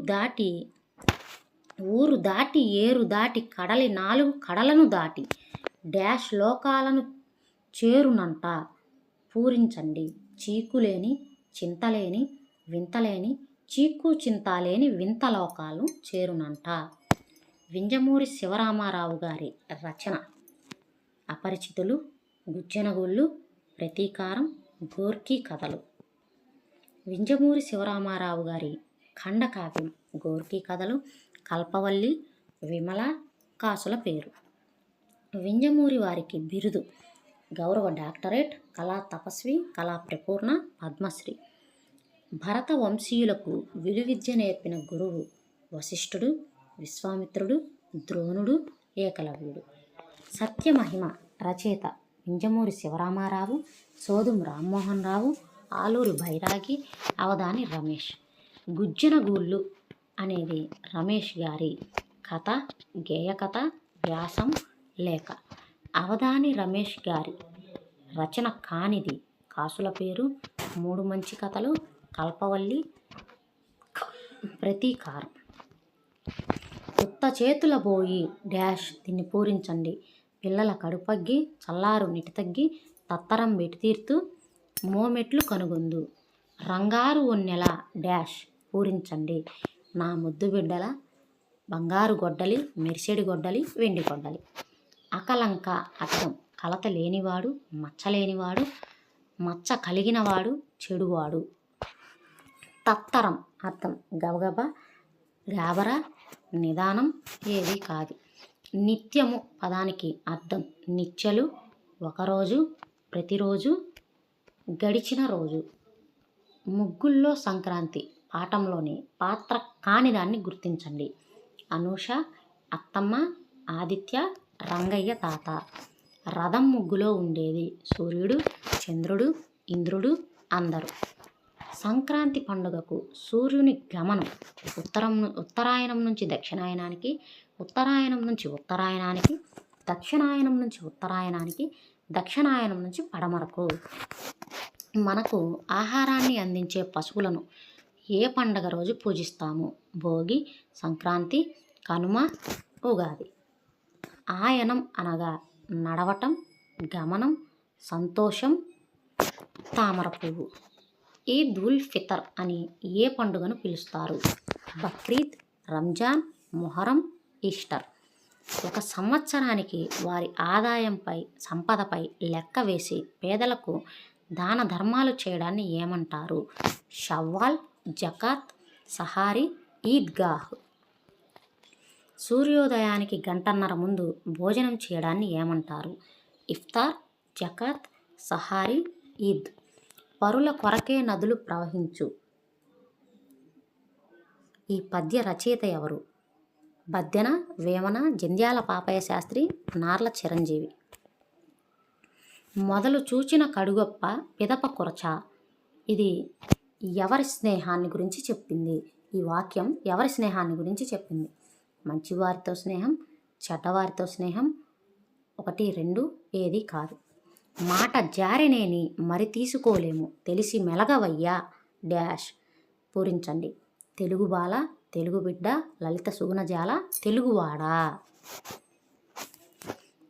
దాటి ఏరు దాటి కడలి 4 కడలను దాటి డాష్ లోకాలను చేరునంట. పూరించండి. చీకులేని, చింతలేని, వింతలేని, చీకు చింతలేని వింతలోకాలు చేరునంట. వింజమూరి శివరామారావు గారి రచన: అపరిచితులు, గుజ్జనగూళ్ళు, ప్రతీకారం, గోర్కీ కథలు. వింజమూరి శివరామారావు గారి ఖండకావ్యం గోర్కీ కథలు, కల్పవల్లి, విమల, కాసుల పేరు. వింజమూరి వారికి బిరుదు: గౌరవ డాక్టరేట్, కళా తపస్వి, కళా ప్రపూర్ణ, పద్మశ్రీ. భరత వంశీయులకు విలువిద్య నేర్పిన గురువు వశిష్ఠుడు, విశ్వామిత్రుడు, ద్రోణుడు, ఏకలవ్యుడు. సత్యమహిమ రచయిత వింజమూరి శివరామారావు, సోదుం రామ్మోహన్ రావు, ఆలూరి బైరాగి, అవధాని రమేష్. గుజ్జనగూళ్ళు అనేది రమేష్ గారి కథ, గేయకథ, వ్యాసం, లేఖ. అవధాని రమేష్ గారి రచన కానిది కాసుల పేరు, 3 మంచి కథలు, కల్పవల్లి, ప్రతీకారం. ఉత్త చేతుల బోయి డాష్ దీన్ని పూరించండి. పిల్లల కడుపగ్గి, చల్లారు నిటి తగ్గి, తత్తరం వెటితీర్తు, మోమెట్లు కనుగొందు. రంగారు ఒన్నెల డాష్ పూరించండి. నా ముద్దు బిడ్డల బంగారు గొడ్డలి, మెరిసెడి గొడ్డలి, వెండి గొడ్డలి. అకలంక అర్థం కలత లేనివాడు, మచ్చలేనివాడు, మచ్చ కలిగినవాడు, చెడువాడు. తత్తరం అర్థం గబగబా, గాబరా, నిదానం, ఏది కాదు. నిత్యము పదానికి అర్థం నిత్యలు, ఒకరోజు, ప్రతిరోజు, గడిచిన రోజు. ముగ్గుల్లో సంక్రాంతి పాఠంలోని పాత్ర కానిదాన్ని గుర్తించండి. అనూష, అత్తమ్మ, ఆదిత్య, రంగయ్య తాత. రథం ముగ్గులో ఉండేది సూర్యుడు, చంద్రుడు, ఇంద్రుడు, అందరూ. సంక్రాంతి పండుగకు సూర్యుని గమనం ఉత్తరాయణం నుంచి దక్షిణాయనానికి, ఉత్తరాయణం నుంచి ఉత్తరాయణానికి, దక్షిణాయనం నుంచి ఉత్తరాయణానికి, దక్షిణాయనం నుంచి పడమరకు. మనకు ఆహారాన్ని అందించే పశువులను ఏ పండగ రోజు పూజిస్తాము? భోగి, సంక్రాంతి, కనుమ, ఉగాది. ఆయనం అనగా నడవటం, గమనం, సంతోషం, తామర పువ్వు. ఈద్ ఉల్ ఫితర్ అని ఏ పండుగను పిలుస్తారు? బక్రీద్, రంజాన్, మొహరం, ఈస్టర్. ఒక సంవత్సరానికి వారి ఆదాయంపై, సంపదపై లెక్క వేసి పేదలకు దాన ధర్మాలు చేయడాన్ని ఏమంటారు? షవ్వాల్, జకాత్, సహారీ, ఈద్గాహ్. సూర్యోదయానికి గంటన్నర ముందు భోజనం చేయడాన్ని ఏమంటారు? ఇఫ్తార్, జకాత్, సహారీ, ఈద్. పరుల కొరకే నదులు ప్రవహించు. ఈ పద్య రచయిత ఎవరు? బద్దెన, వేమన, జంధ్యాల పాపయ్య శాస్త్రి, నార్ల చిరంజీవి. మొదలు చూచిన కడుగొప్ప పిదప కురచ. ఇది ఎవరి స్నేహాన్ని గురించి చెప్పింది? ఈ వాక్యం ఎవరి స్నేహాన్ని గురించి చెప్పింది? మంచివారితో స్నేహం, చెడ్డవారితో స్నేహం. 1, 2 ఏది కాదు. మాట జారినేని మరి తీసుకోలేము, తెలిసి మెలగవయ్యా డాష్. పూరించండి. తెలుగు బాల, తెలుగు బిడ్డ, లలిత సుగుణజాల, తెలుగువాడా.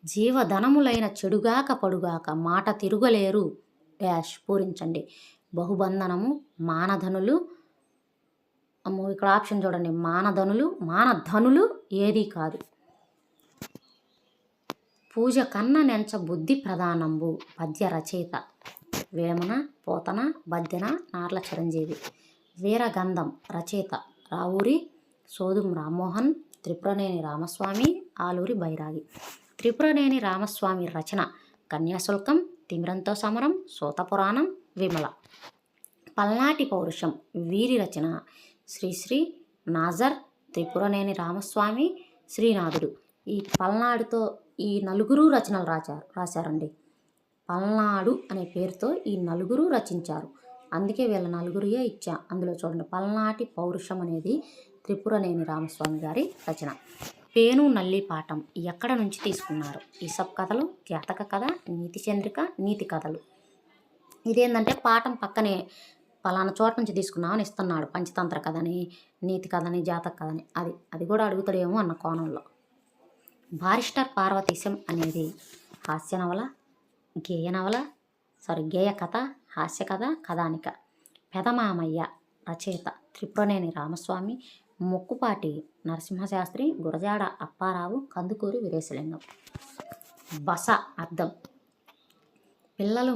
జీవధనములైన చెడుగాక పడుగాక మాట తిరుగలేరు డాష్. పూరించండి. బహుబంధనము, మానధనులు. ఇక్కడ ఆప్షన్ చూడండి. మానధనులు ఏది కాదు. పూజ కన్న నెంచ బుద్ధి ప్రధానంబు. పద్య రచయిత వేమన, పోతన, బద్దెన, నార్ల చిరంజీవి. వీరగంధం రచయిత రావూరి సోదుం రామ్మోహన్, త్రిపురనేని రామస్వామి, ఆలూరి బైరాగి. త్రిపురనేని రామస్వామి రచన కన్యాశుల్కం, తిమిరంతో సమరం, సూతపురాణం, విమల. పల్నాటి పౌరుషం వీరి రచన శ్రీశ్రీ, నాజర్, త్రిపురనేని రామస్వామి, శ్రీనాథుడు. ఈ పల్నాడుతో ఈ నలుగురు రచనలు రాశారండి. పల్నాడు అనే పేరుతో ఈ నలుగురు రచించారు. అందుకే వీళ్ళ నలుగురియే ఇచ్చా. అందులో చూడండి, పల్నాటి పౌరుషం అనేది త్రిపురనేని రామస్వామి గారి రచన. పేను నల్లి పాఠం ఎక్కడ నుంచి తీసుకున్నారు? ఈసప్ కథలు, జాతక కథ, నీతి చంద్రిక, నీతి కథలు. ఇదేంటంటే పాఠం పక్కనే పలానా చోట నుంచి తీసుకున్నామని ఇస్తున్నాడు. పంచతంత్ర కథని, నీతి కథని, జాతక కథని. అది కూడా అడుగుతాడేమో అన్న కోణంలో. బారిస్టర్ పార్వతీశం అనేది హాస్య నవల, గేయ కథ, హాస్య కథ, కథానిక. పెదమామయ్య రచయిత త్రిపురనేని రామస్వామి, ముక్కుపాటి నరసింహశాస్త్రి, గురజాడ అప్పారావు, కందుకూరి వీరేశలింగం. బస అర్థం పిల్లలు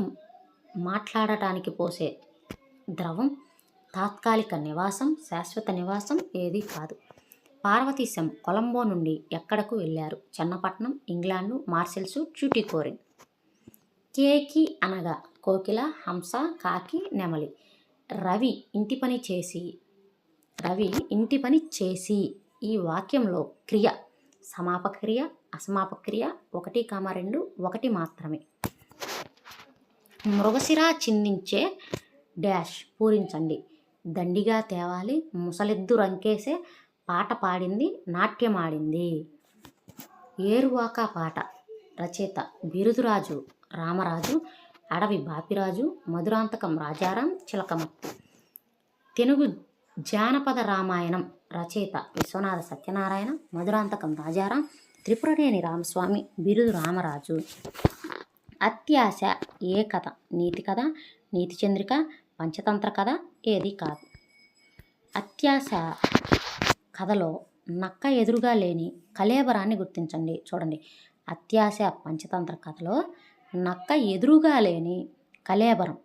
మాట్లాడటానికి పోసే ద్రవం, తాత్కాలిక నివాసం, శాశ్వత నివాసం ఏది కాదు. పార్వతీశం కొలంబో నుండి ఎక్కడకు వెళ్ళారు? చెన్నపట్నం, ఇంగ్లాండు, మార్సెల్సు, ట్యూటికోరిన్. కేకి అనగా కోకిల, హంస, కాకి, నెమలి. రవి ఇంటి పని చేసి. ఈ వాక్యంలో క్రియ సమాపక క్రియ, అసమాపక క్రియ 1, 2 ఒకటి మాత్రమే. మృగశిరా చిందించే డాష్. పూరించండి. దండిగా తేవాలి, ముసలెద్దు రంకేసే, పాట పాడింది, నాట్యమాడింది. ఏరువాక పాట రచయిత బిరుదురాజు రామరాజు, అడవి బాపిరాజు, మధురాంతకం రాజారాం, చిలకమర్తి. తెలుగు జానపద రామాయణం రచయిత విశ్వనాథ సత్యనారాయణ, మధురాంతకం రాజారాం, త్రిపురనేని రామస్వామి, బిరుదు రామరాజు. అత్యాశ ఏ కథ? నీతి కథ, నీతి చంద్రిక, పంచతంత్ర కథ ఏది కాదు. అత్యాశ కథలో నక్క ఎదురుగా లేని కళేబరాన్ని గుర్తించండి. చూడండి, అత్యాశ పంచతంత్ర కథలో నక్క ఎదురుగా లేని కళేబరం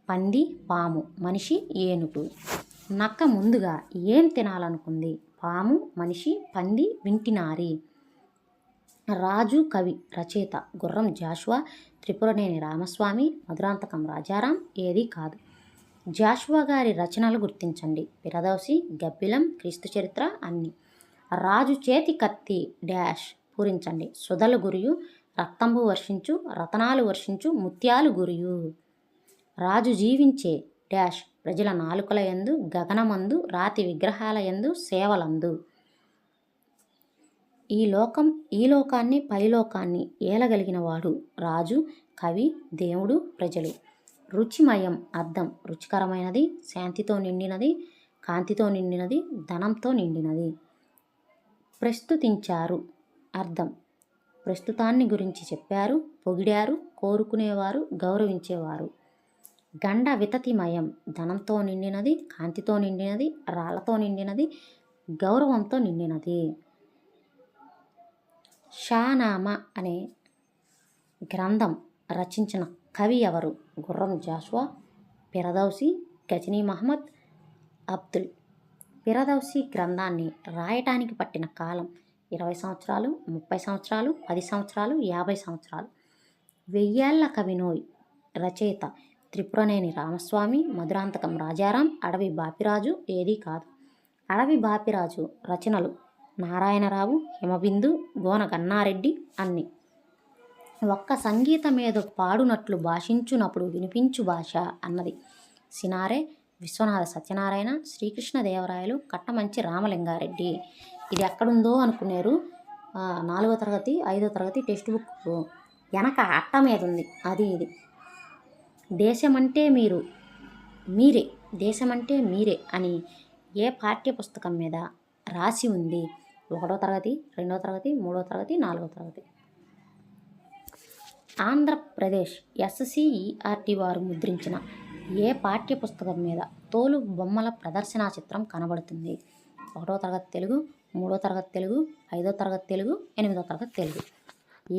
పంది, పాము, మనిషి, ఏనుగు. నక్క ముందుగా ఏం తినాలనుకుంది? పాము, మనిషి, పంది, వింటినారి. రాజు కవి రచయిత గుర్రం జాషువా, త్రిపురనేని రామస్వామి, మధురాంతకం రాజారాం ఏది కాదు. జాషువా గారి రచనలు గుర్తించండి. పిరదౌసి, గబ్బిలం, క్రీస్తు చరిత్ర, అన్ని. రాజు చేతి కత్తి డాష్. పూరించండి. సుధలు గురియు, రక్తంబు వర్షించు, రతనాలు వర్షించు, ముత్యాలు గురియు. రాజు జీవించే డాష్. ప్రజల నాలుకల యందు, గగనమందు, రాతి విగ్రహాల యందు, సేవలందు. ఈ లోకాన్ని పైలోకాన్ని ఏలగలిగిన వాడు రాజు, కవి, దేవుడు, ప్రజలు. రుచిమయం అర్థం రుచికరమైనది, శాంతితో నిండినది, కాంతితో నిండినది, ధనంతో నిండినది. ప్రస్తుతించారు అర్థం ప్రస్తుతాన్ని గురించి చెప్పారు, పొగిడారు, కోరుకునేవారు, గౌరవించేవారు. గండ వితతిమయం ధనంతో నిండినది, కాంతితో నిండినది, రాళ్లతో నిండినది, గౌరవంతో నిండినది. షానామా అనే గ్రంథం రచించిన కవి ఎవరు? గుర్రం జాషువా, ఫిరదౌసి, గజనీ మహమ్మద్, అబ్దుల్. ఫిరదౌసి గ్రంథాన్ని రాయటానికి పట్టిన కాలం 20 సంవత్సరాలు, 30 సంవత్సరాలు, 10 సంవత్సరాలు, 50 సంవత్సరాలు. వెయ్యేళ్ల కవినోయ్. రచయిత త్రిపురనేని రామస్వామి, మధురాంతకం రాజారాం, అడవి బాపిరాజు. ఏదీ కాదు. అడవి బాపిరాజు రచనలు నారాయణరావు, హిమబిందు, గోన గన్నారెడ్డి అన్ని. ఒక్క సంగీతమేదో పాడునట్లు భాషించునప్పుడు వినిపించు భాష అన్నది సినారె, విశ్వనాథ సత్యనారాయణ, శ్రీకృష్ణదేవరాయలు, కట్టమంచి రామలింగారెడ్డి. ఇది ఎక్కడుందో అనుకున్నారు. 4వ తరగతి 5వ తరగతి టెక్స్ట్ బుక్ వెనక అట్ట మీద ఉంది. అది ఇది. దేశమంటే మీరే, దేశమంటే మీరే అని ఏ పాఠ్య పుస్తకం మీద రాసి ఉంది? 1వ తరగతి, 2వ తరగతి, 3వ తరగతి, 4వ తరగతి. ఆంధ్రప్రదేశ్ SCERT వారు ముద్రించిన ఏ పాఠ్య పుస్తకం మీద తోలు బొమ్మల ప్రదర్శనా చిత్రం కనబడుతుంది? 1వ తరగతి తెలుగు, 3వ తరగతి తెలుగు, 5వ తరగతి తెలుగు, 8వ తరగతి తెలుగు.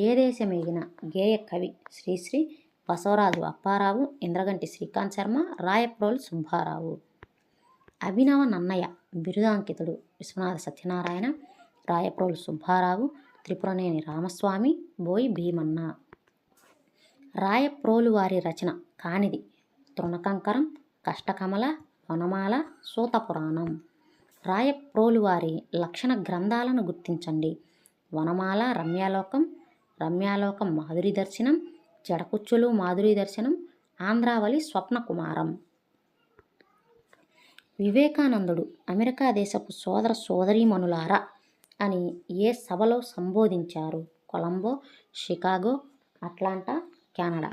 ఏ దేశమేగిన గేయ కవి శ్రీశ్రీ, బసవరాజు అప్పారావు, ఇంద్రగంటి శ్రీకాంత్ శర్మ, రాయప్రోలు సుబ్బారావు. అభినవ నన్నయ బిరుదాంకితుడు విశ్వనాథ సత్యనారాయణ, రాయప్రోలు సుబ్బారావు, త్రిపురనేని రామస్వామి, బోయి భీమన్న. రాయప్రోలు వారి రచన కానిది తృణకంకరం, కష్టకమల, వనమాల, సూతపురాణం. రాయప్రోలు వారి లక్షణ గ్రంథాలను గుర్తించండి. వనమాల రమ్యాలోకం, రమ్యాలోకం మాధురి దర్శనం, జడకుచ్చులు మాధురి దర్శనం, ఆంధ్రావళి స్వప్నకుమారం. వివేకానందుడు అమెరికా దేశపు సోదర సోదరీమణులారా అని ఏ సభలో సంబోధించారు? Colombo, Chicago, Atlanta, Canada.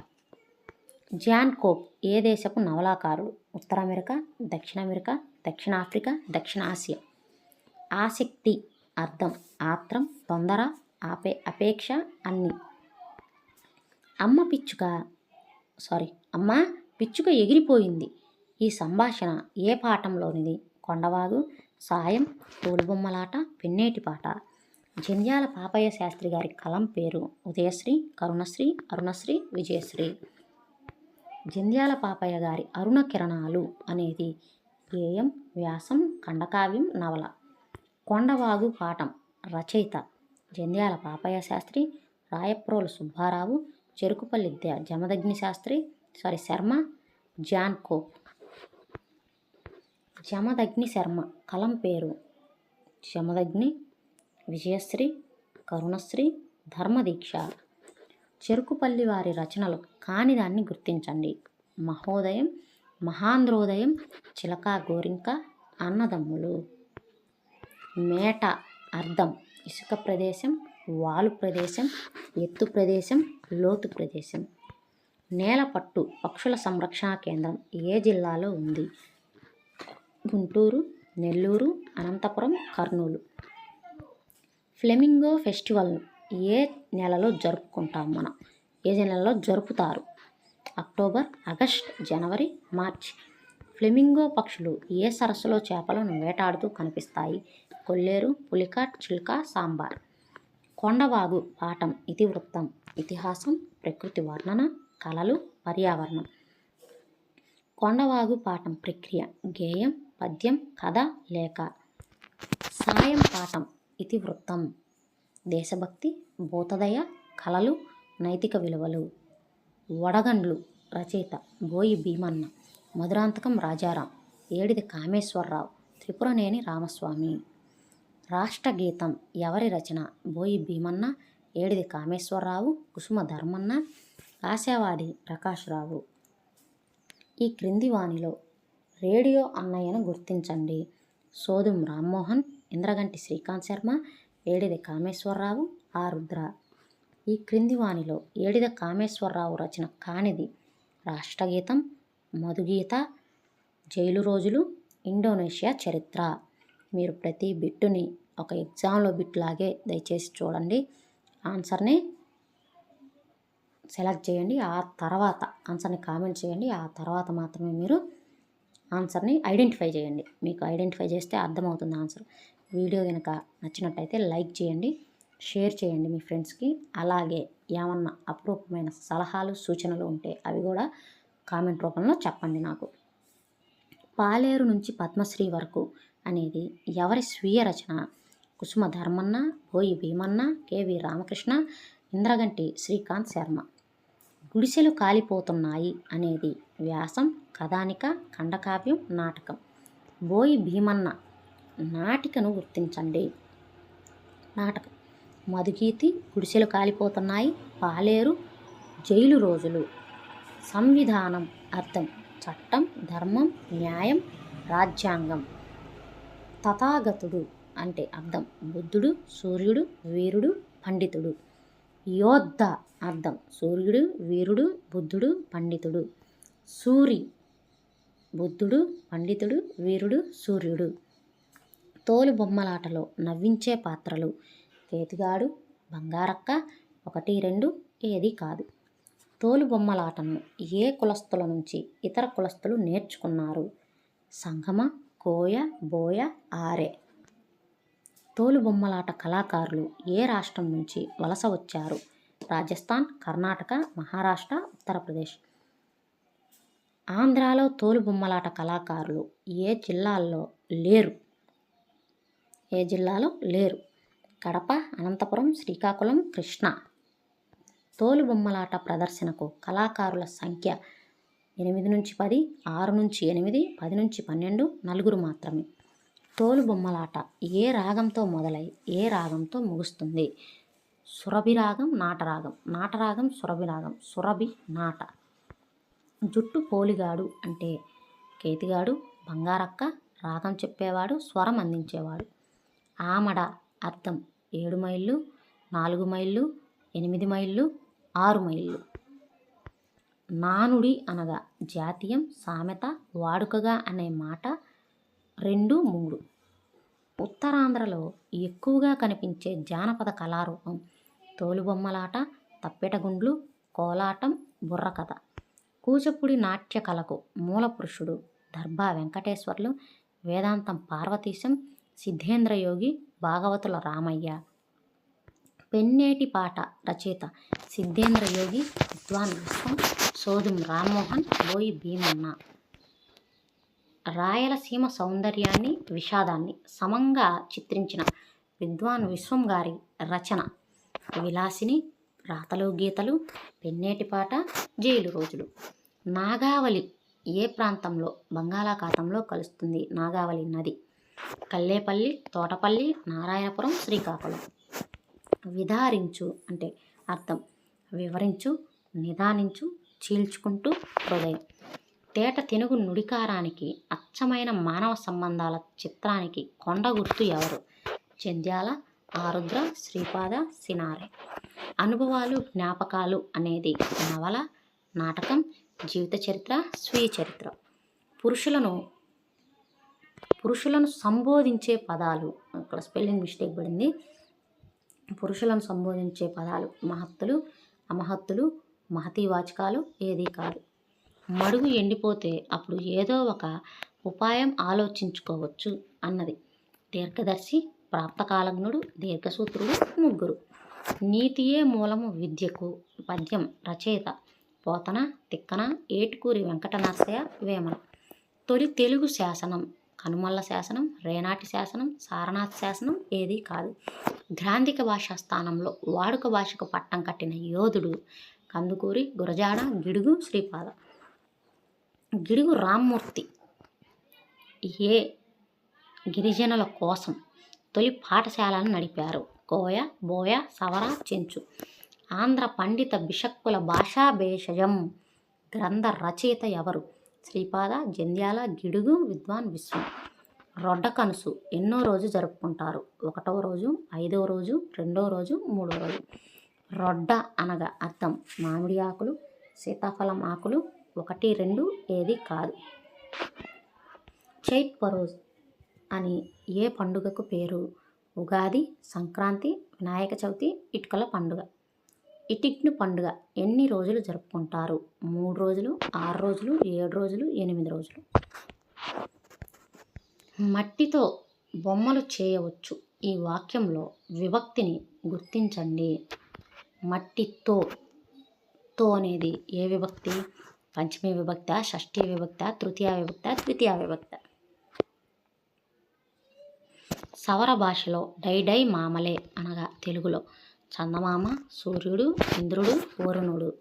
John Cope ఏ దేశపు నవలాకారుడు? ఉత్తర అమెరికా, దక్షిణ అమెరికా, దక్షిణాఫ్రికా, దక్షిణ ఆసియా. ఆసక్తి అర్థం ఆత్రం, తొందర, అపేక్ష, అన్ని. అమ్మ పిచ్చుక ఎగిరిపోయింది. ఈ సంభాషణ ఏ పాఠంలోనిది? కొండవాగు, సాయం, తోలుబొమ్మలాట, పెన్నేటి పాట. జంధ్యాల పాపయ్య శాస్త్రి గారి కలం పేరు? ఉదయశ్రీ, కరుణశ్రీ, అరుణశ్రీ, విజయశ్రీ. జంధ్యాల పాపయ్య గారి అరుణ కిరణాలు అనేది గేయం, వ్యాసం, ఖండకావ్యం, నవల. కొండవాగు పాఠం రచయిత జంధ్యాల పాపయ్య శాస్త్రి, రాయప్రోలు సుబ్బారావు, చెరుకుపల్లి జమదగ్ని శర్మ, జాన్ కోప్. జమదగ్ని శర్మ కలం పేరు? జమదగ్ని, విజయశ్రీ, కరుణశ్రీ, ధర్మదీక్ష. చెరుకుపల్లి వారి రచనలు కానిదాన్ని గుర్తించండి. మహోదయం, మహాంధ్రోదయం, చిలకా గోరింక, అన్నదమ్ములు. మేట అర్థం ఇసుక ప్రదేశం, వాలు ప్రదేశం, ఎత్తు ప్రదేశం, లోతు ప్రదేశం. నేలపట్టు పక్షుల సంరక్షణ కేంద్రం ఏ జిల్లాలో ఉంది? గుంటూరు, నెల్లూరు, అనంతపురం, కర్నూలు. ఫ్లెమింగో ఫెస్టివల్ను ఏ నెలలో జరుపుకుంటాం మనం? ఏ నెలలో జరుపుతారు? అక్టోబర్, ఆగస్ట్, జనవరి, మార్చ్. ఫ్లెమింగో పక్షులు ఏ సరస్సులో చేపలను వేటాడుతూ కనిపిస్తాయి? కొల్లేరు, పులికాట్, చిల్కా, సాంబార్. కొండవాగు పాఠం ఇతివృత్తం, ఇతిహాసం, ప్రకృతి వర్ణన, కళలు, పర్యావరణం. కొండవాగు పాఠం ప్రక్రియ గేయం, పద్యం, కథ, లేఖ. సాయం పాఠం ఇతివృత్తం, దేశభక్తి, భూతదయ, కళలు, నైతిక విలువలు. వడగండ్లు రచయిత బోయి భీమన్న, మధురాంతకం రాజారాం, ఏడిది కామేశ్వరరావు, త్రిపురనేని రామస్వామి. రాష్ట్రగీతం ఎవరి రచన? బోయి భీమన్న, ఏడిది కామేశ్వరరావు, కుసుమ ధర్మన్న, ఆశావాడి ప్రకాశ్రావు. ఈ క్రింది వానిలో రేడియో అన్నయ్యను గుర్తించండి. సోదుం రామ్మోహన్, ఇంద్రగంటి శ్రీకాంత్ శర్మ, ఏడిద కామేశ్వరరావు, ఆరుద్ర. ఈ క్రింది వానిలో ఏడిద కామేశ్వరరావు రచన కానిది రాష్ట్రగీతం, మధుగీత, జైలు రోజులు, ఇండోనేషియా చరిత్ర. మీరు ప్రతి బిట్టుని ఒక ఎగ్జామ్లో బిట్లాగే దయచేసి చూడండి. ఆన్సర్ని సెలెక్ట్ చేయండి. ఆ తర్వాత ఆన్సర్ని కామెంట్ చేయండి. ఆ తర్వాత మాత్రమే మీరు ఆన్సర్ని ఐడెంటిఫై చేయండి. మీకు ఐడెంటిఫై చేస్తే అర్థమవుతుంది ఆన్సర్. వీడియో కనుక నచ్చినట్టయితే లైక్ చేయండి, షేర్ చేయండి మీ ఫ్రెండ్స్కి. అలాగే ఏమన్నా అపరూపమైన సలహాలు, సూచనలు ఉంటే అవి కూడా కామెంట్ రూపంలో చెప్పండి నాకు. పాలేరు నుంచి పద్మశ్రీ వరకు అనేది ఎవరి స్వీయ రచన? కుసుమ ధర్మన్న, బోయి భీమన్న, కేవి రామకృష్ణ, ఇంద్రగంటి శ్రీకాంత్ శర్మ. గుడిసెలు కాలిపోతున్నాయి అనేది వ్యాసం, కథానిక, ఖండకావ్యం, నాటకం. బోయి భీమన్న నాటికను గుర్తించండి. నాటకం. మధుగీతి గుడిసెలు కాలిపోతున్నాయి, పాలేరు జైలు రోజులు. సంవిధానం అర్థం చట్టం, ధర్మం, న్యాయం, రాజ్యాంగం. తథాగతుడు అంటే అర్థం బుద్ధుడు, సూర్యుడు, వీరుడు, పండితుడు. యోద్ధ అర్థం సూర్యుడు, వీరుడు, బుద్ధుడు, పండితుడు. సూరి బుద్ధుడు, పండితుడు, వీరుడు, సూర్యుడు. తోలు బొమ్మలాటలో నవ్వించే పాత్రలు కేతిగాడు, బంగారక్క, 1, 2 ఏది కాదు. తోలు బొమ్మలాటను ఏ కులస్తుల నుంచి ఇతర కులస్తులు నేర్చుకున్నారు? సంగమ, కోయ, బోయ, ఆరే. తోలు బొమ్మలాట కళాకారులు ఏ రాష్ట్రం నుంచి వలస వచ్చారు? రాజస్థాన్, కర్ణాటక, మహారాష్ట్ర, ఉత్తరప్రదేశ్. ఆంధ్రాలో తోలు బొమ్మలాట కళాకారులు ఏ జిల్లాల్లో లేరు? కడప, అనంతపురం, శ్రీకాకుళం, కృష్ణా. తోలు బొమ్మలాట ప్రదర్శనకు కళాకారుల సంఖ్య 8 నుంచి 10, 6 నుంచి 8, 10 నుంచి 12, 4 మాత్రమే. తోలు బొమ్మలాట ఏ రాగంతో మొదలై ఏ రాగంతో ముగుస్తుంది? సురభి రాగం, నాటరాగం. నాటరాగం, సురభి రాగం. సురభి, నాట. జుట్టు పోలిగాడు అంటే కేతిగాడు, బంగారక్క, రాగం చెప్పేవాడు, స్వరం అందించేవాడు. ఆమడ అర్థం 7 మైళ్ళు, 4 మైళ్ళు, 8 మైళ్ళు, 6 మైళ్ళు. నానుడి అనగా జాతీయం, సామెత, వాడుకగా అనే మాట 2, 3. ఉత్తరాంధ్రలో ఎక్కువగా కనిపించే జానపద కళారూపం తోలుబొమ్మలాట, తప్పెటగుండ్లు, కోలాటం, బుర్రకథ. కూచిపూడి నాట్య కళకు మూల పురుషుడు దర్భా వెంకటేశ్వర్లు, వేదాంతం పార్వతీశం, సిద్ధేంద్రయోగి, భాగవతుల రామయ్య. పెన్నేటి పాట రచయిత సిద్ధేంద్రయోగి, విద్వాన్ విశ్వం, సోదుం రామ్మోహన్, బోయి భీమన్న. రాయలసీమ సౌందర్యాన్ని, విషాదాన్ని సమంగా చిత్రించిన విద్వాన్ విశ్వం గారి రచన విలాసిని, రాతలు గీతలు, పెన్నేటిపాట, జైలు రోజులు. నాగావళి ఏ ప్రాంతంలో బంగాళాఖాతంలో కలుస్తుంది? నాగావళి నది. కల్లేపల్లి, తోటపల్లి, నారాయణపురం, శ్రీకాకుళం. విదారించు అంటే అర్థం వివరించు, నిదానించు, చీల్చుకుంటూ, హృదయం. తేట తెనుగు నుడికారానికి, అచ్చమైన మానవ సంబంధాల చిత్రానికి కొండ గుర్తు ఎవరు? జంధ్యాల, ఆరుద్ర, శ్రీపాద, సినారె. అనుభవాలు, జ్ఞాపకాలు అనేది నవల, నాటకం, జీవిత చరిత్ర, స్వీయ చరిత్ర. పురుషులను సంబోధించే పదాలు, ఇక్కడ స్పెల్లింగ్ మిస్టేక్ పడింది. పురుషులను సంబోధించే పదాలు మహత్తులు, అమహత్తులు, మహతీవాచకాలు ఏదీ కాదు. మడుగు ఎండిపోతే అప్పుడు ఏదో ఒక ఉపాయం ఆలోచించుకోవచ్చు అన్నది దీర్ఘదర్శి, ప్రాప్తకాలజ్ఞుడు, దీర్ఘసూత్రుడు, ముగ్గురు. నీతియే మూలము విద్యకు. పద్యం రచయిత పోతన, తిక్కన, ఏటుకూరి వెంకటనరసయ్య, వేమన. తొలి తెలుగు శాసనం కనుమల్ల శాసనం, రేనాటి శాసనం, సారనాథ్ శాసనం ఏదీ కాదు. గ్రాంధిక భాషా స్థానంలో వాడుక భాషకు పట్టం కట్టిన యోధుడు కందుకూరి, గురజాడ, గిడుగు, శ్రీపాద. గిడుగు రామ్మూర్తి ఏ గిరిజనుల కోసం తొలి పాఠశాలను నడిపారు? కోయ, బోయ, సవర, చెంచు. ఆంధ్ర పండిత బిషక్కుల భాషా భేషజం గ్రంథ రచయిత ఎవరు? శ్రీపాద, జంధ్యాల, గిడుగు, విద్వాన్ విశ్వం. రొడ్డ కనుసు ఎన్నో రోజు జరుపుకుంటారు? 1వ రోజు, 5వ రోజు, 2వ రోజు, 3వ రోజు. రొడ్డ అనగా అర్థం మామిడి ఆకులు, సీతాఫలం ఆకులు, 1, 2 ఏది కాదు. చైత్ పరోజ్ అని ఏ పండుగకు పేరు? ఉగాది, సంక్రాంతి, వినాయక చవితి, ఇటుకల పండుగ. ఇటిగ్ను పండుగ ఎన్ని రోజులు జరుపుకుంటారు? 3 రోజులు, 6 రోజులు, 7 రోజులు, 8 రోజులు. మట్టితో బొమ్మలు చేయవచ్చు. ఈ వాక్యంలో విభక్తిని గుర్తించండి. మట్టితో అనేది ఏ విభక్తి? పంచమీ విభక్త, షష్ఠీ విభక్త, తృతీయ విభక్త, ద్వితీయ విభక్త. సవర భాషలో డై మామలే అనగా తెలుగులో చందమామ, సూర్యుడు, ఇంద్రుడు, వరుణుడు.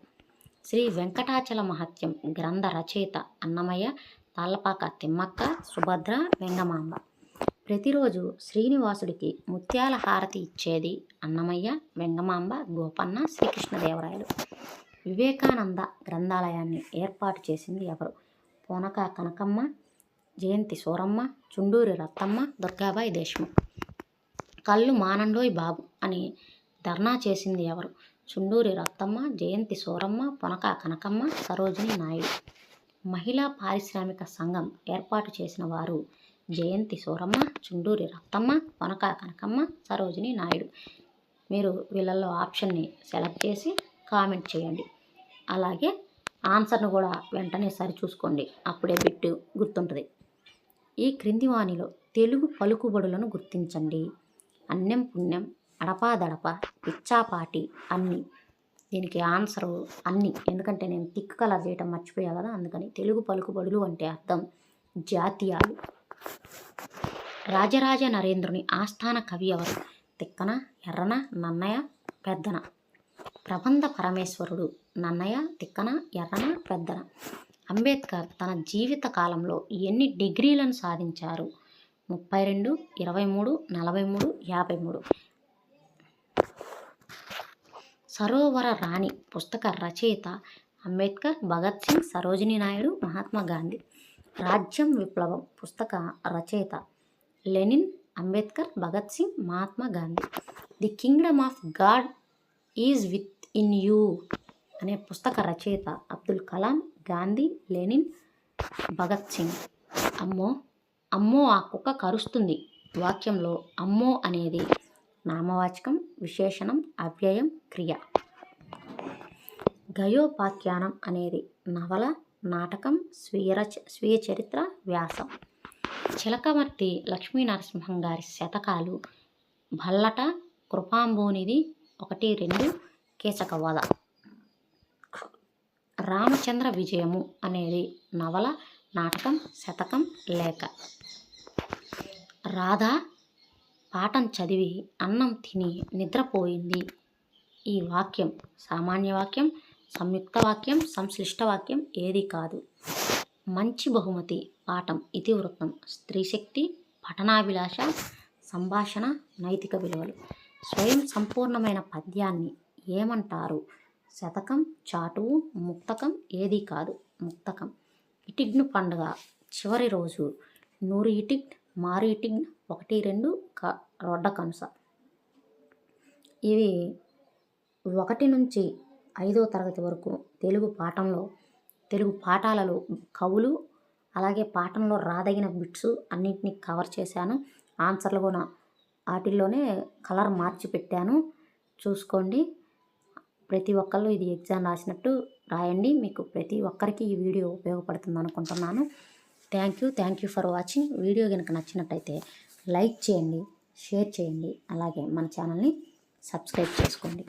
శ్రీ వెంకటాచల మహత్యం గ్రంథ రచయిత అన్నమయ్య, తాళ్ళపాక తిమ్మక్క, సుభద్ర, వెంగమాంబ. ప్రతిరోజు శ్రీనివాసుడికి ముత్యాల హారతి ఇచ్చేది అన్నమయ్య, వెంగమాంబ, గోపన్న, శ్రీకృష్ణదేవరాయలు. వివేకానంద గ్రంథాలయాన్ని ఏర్పాటు చేసింది ఎవరు? పూనక కనకమ్మ, జయంతి సూరమ్మ, చుండూరి రత్తమ్మ, దుర్గాబాయి దేశ్ముఖ్. కళ్ళు మానండోయ్ బాబు అని ధర్నా చేసింది ఎవరు? చుండూరి రత్తమ్మ, జయంతి సూరమ్మ, పొనక కనకమ్మ, సరోజిని నాయుడు. మహిళా పారిశ్రామిక సంఘం ఏర్పాటు చేసిన వారు? జయంతి సూరమ్మ, చుండూరి రత్తమ్మ, పొనక కనకమ్మ, సరోజిని నాయుడు. మీరు వీళ్ళల్లో ఆప్షన్ని సెలెక్ట్ చేసి కామెంట్ చేయండి. అలాగే ఆన్సర్ను కూడా వెంటనే సరిచూసుకోండి, అప్పుడే బిట్టు గుర్తుంటుంది. ఈ క్రింది వాణిలో తెలుగు పలుకుబడులను గుర్తించండి. అన్నం పుణ్యం, అడపాదడప, పిచ్చాపాటి, అన్ని. దీనికి ఆన్సరు అన్ని, ఎందుకంటే నేను టిక్ కలర్ చేయటం మర్చిపోయా కదా, అందుకని. తెలుగు పలుకుబడులు అంటే అర్థం జాతీయాలు. రాజరాజ నరేంద్రుని ఆస్థాన కవి ఎవరు? తిక్కన, ఎర్రన, నన్నయ, పెద్దన. ప్రబంధ పరమేశ్వరుడు నన్నయ, తిక్కన, ఎర్రన, పెద్దన. అంబేద్కర్ తన జీవిత కాలంలో ఎన్ని డిగ్రీలను సాధించారు? 32, 23, 43, 53. సరోవర రాణి పుస్తక రచయిత అంబేద్కర్, భగత్ సింగ్, సరోజిని నాయుడు, మహాత్మా గాంధీ. రాజ్యం విప్లవం పుస్తక రచయిత Lenin, Ambedkar, Bhagat Singh, Mahatma Gandhi. The kingdom of God is within you అనే పుస్తక రచయిత అబ్దుల్ కలాం, గాంధీ, లెనిన్, భగత్ సింగ్. అమ్మో ఆ కుక్క కరుస్తుంది వాక్యంలో అమ్మో అనేది నామవాచకం, విశేషణం, అవ్యయం, క్రియ. గయోపాఖ్యానం అనేది నవల, నాటకం, స్వీయ చరిత్ర, వ్యాసం. చిలకమర్తి లక్ష్మీనరసింహం గారి శతకాలు భల్లట, కృపాంబోనిది, 1, 2, కీచకవధ. రామచంద్ర విజయము అనేది నవల, నాటకం, శతకం, లేఖ. రాధ పాఠం చదివి అన్నం తిని నిద్రపోయింది. ఈ వాక్యం సామాన్య వాక్యం, సంయుక్త వాక్యం, సంశ్లిష్ట వాక్యం ఏది కాదు. మంచి బహుమతి పాఠం ఇతివృత్తం, స్త్రీశక్తి, పఠనాభిలాష, సంభాషణ, నైతిక విలువలు. స్వయం సంపూర్ణమైన పద్యాన్ని ఏమంటారు? శతకం, చాటువు, ముక్తకం ఏది కాదు. ముక్తకం. ఇటిగ్ను పండుగ చివరి రోజు 100 ఇటిగ్, మారు ఇటిగ్, 1, 2 రొడ్డ కనుస. ఇవి 1 నుంచి 5వ తరగతి వరకు తెలుగు పాఠాలలో కవులు, అలాగే పాఠంలో రాదగిన బిట్స్ అన్నింటినీ కవర్ చేశాను. ఆన్సర్లు కూడా వాటిల్లోనే కలర్ మార్చి పెట్టాను, చూసుకోండి. ప్రతి ఒక్కళ్ళు ఇది ఎగ్జామ్ రాసినట్టు రాయండి. మీకు ప్రతి ఒక్కరికి ఈ వీడియో ఉపయోగపడుతుంది అనుకుంటున్నాను. Thank you for watching. Video కనుక నచ్చినట్టయితే లైక్ చేయండి, షేర్ చేయండి, అలాగే మన ఛానల్ని సబ్స్క్రైబ్ చేసుకోండి.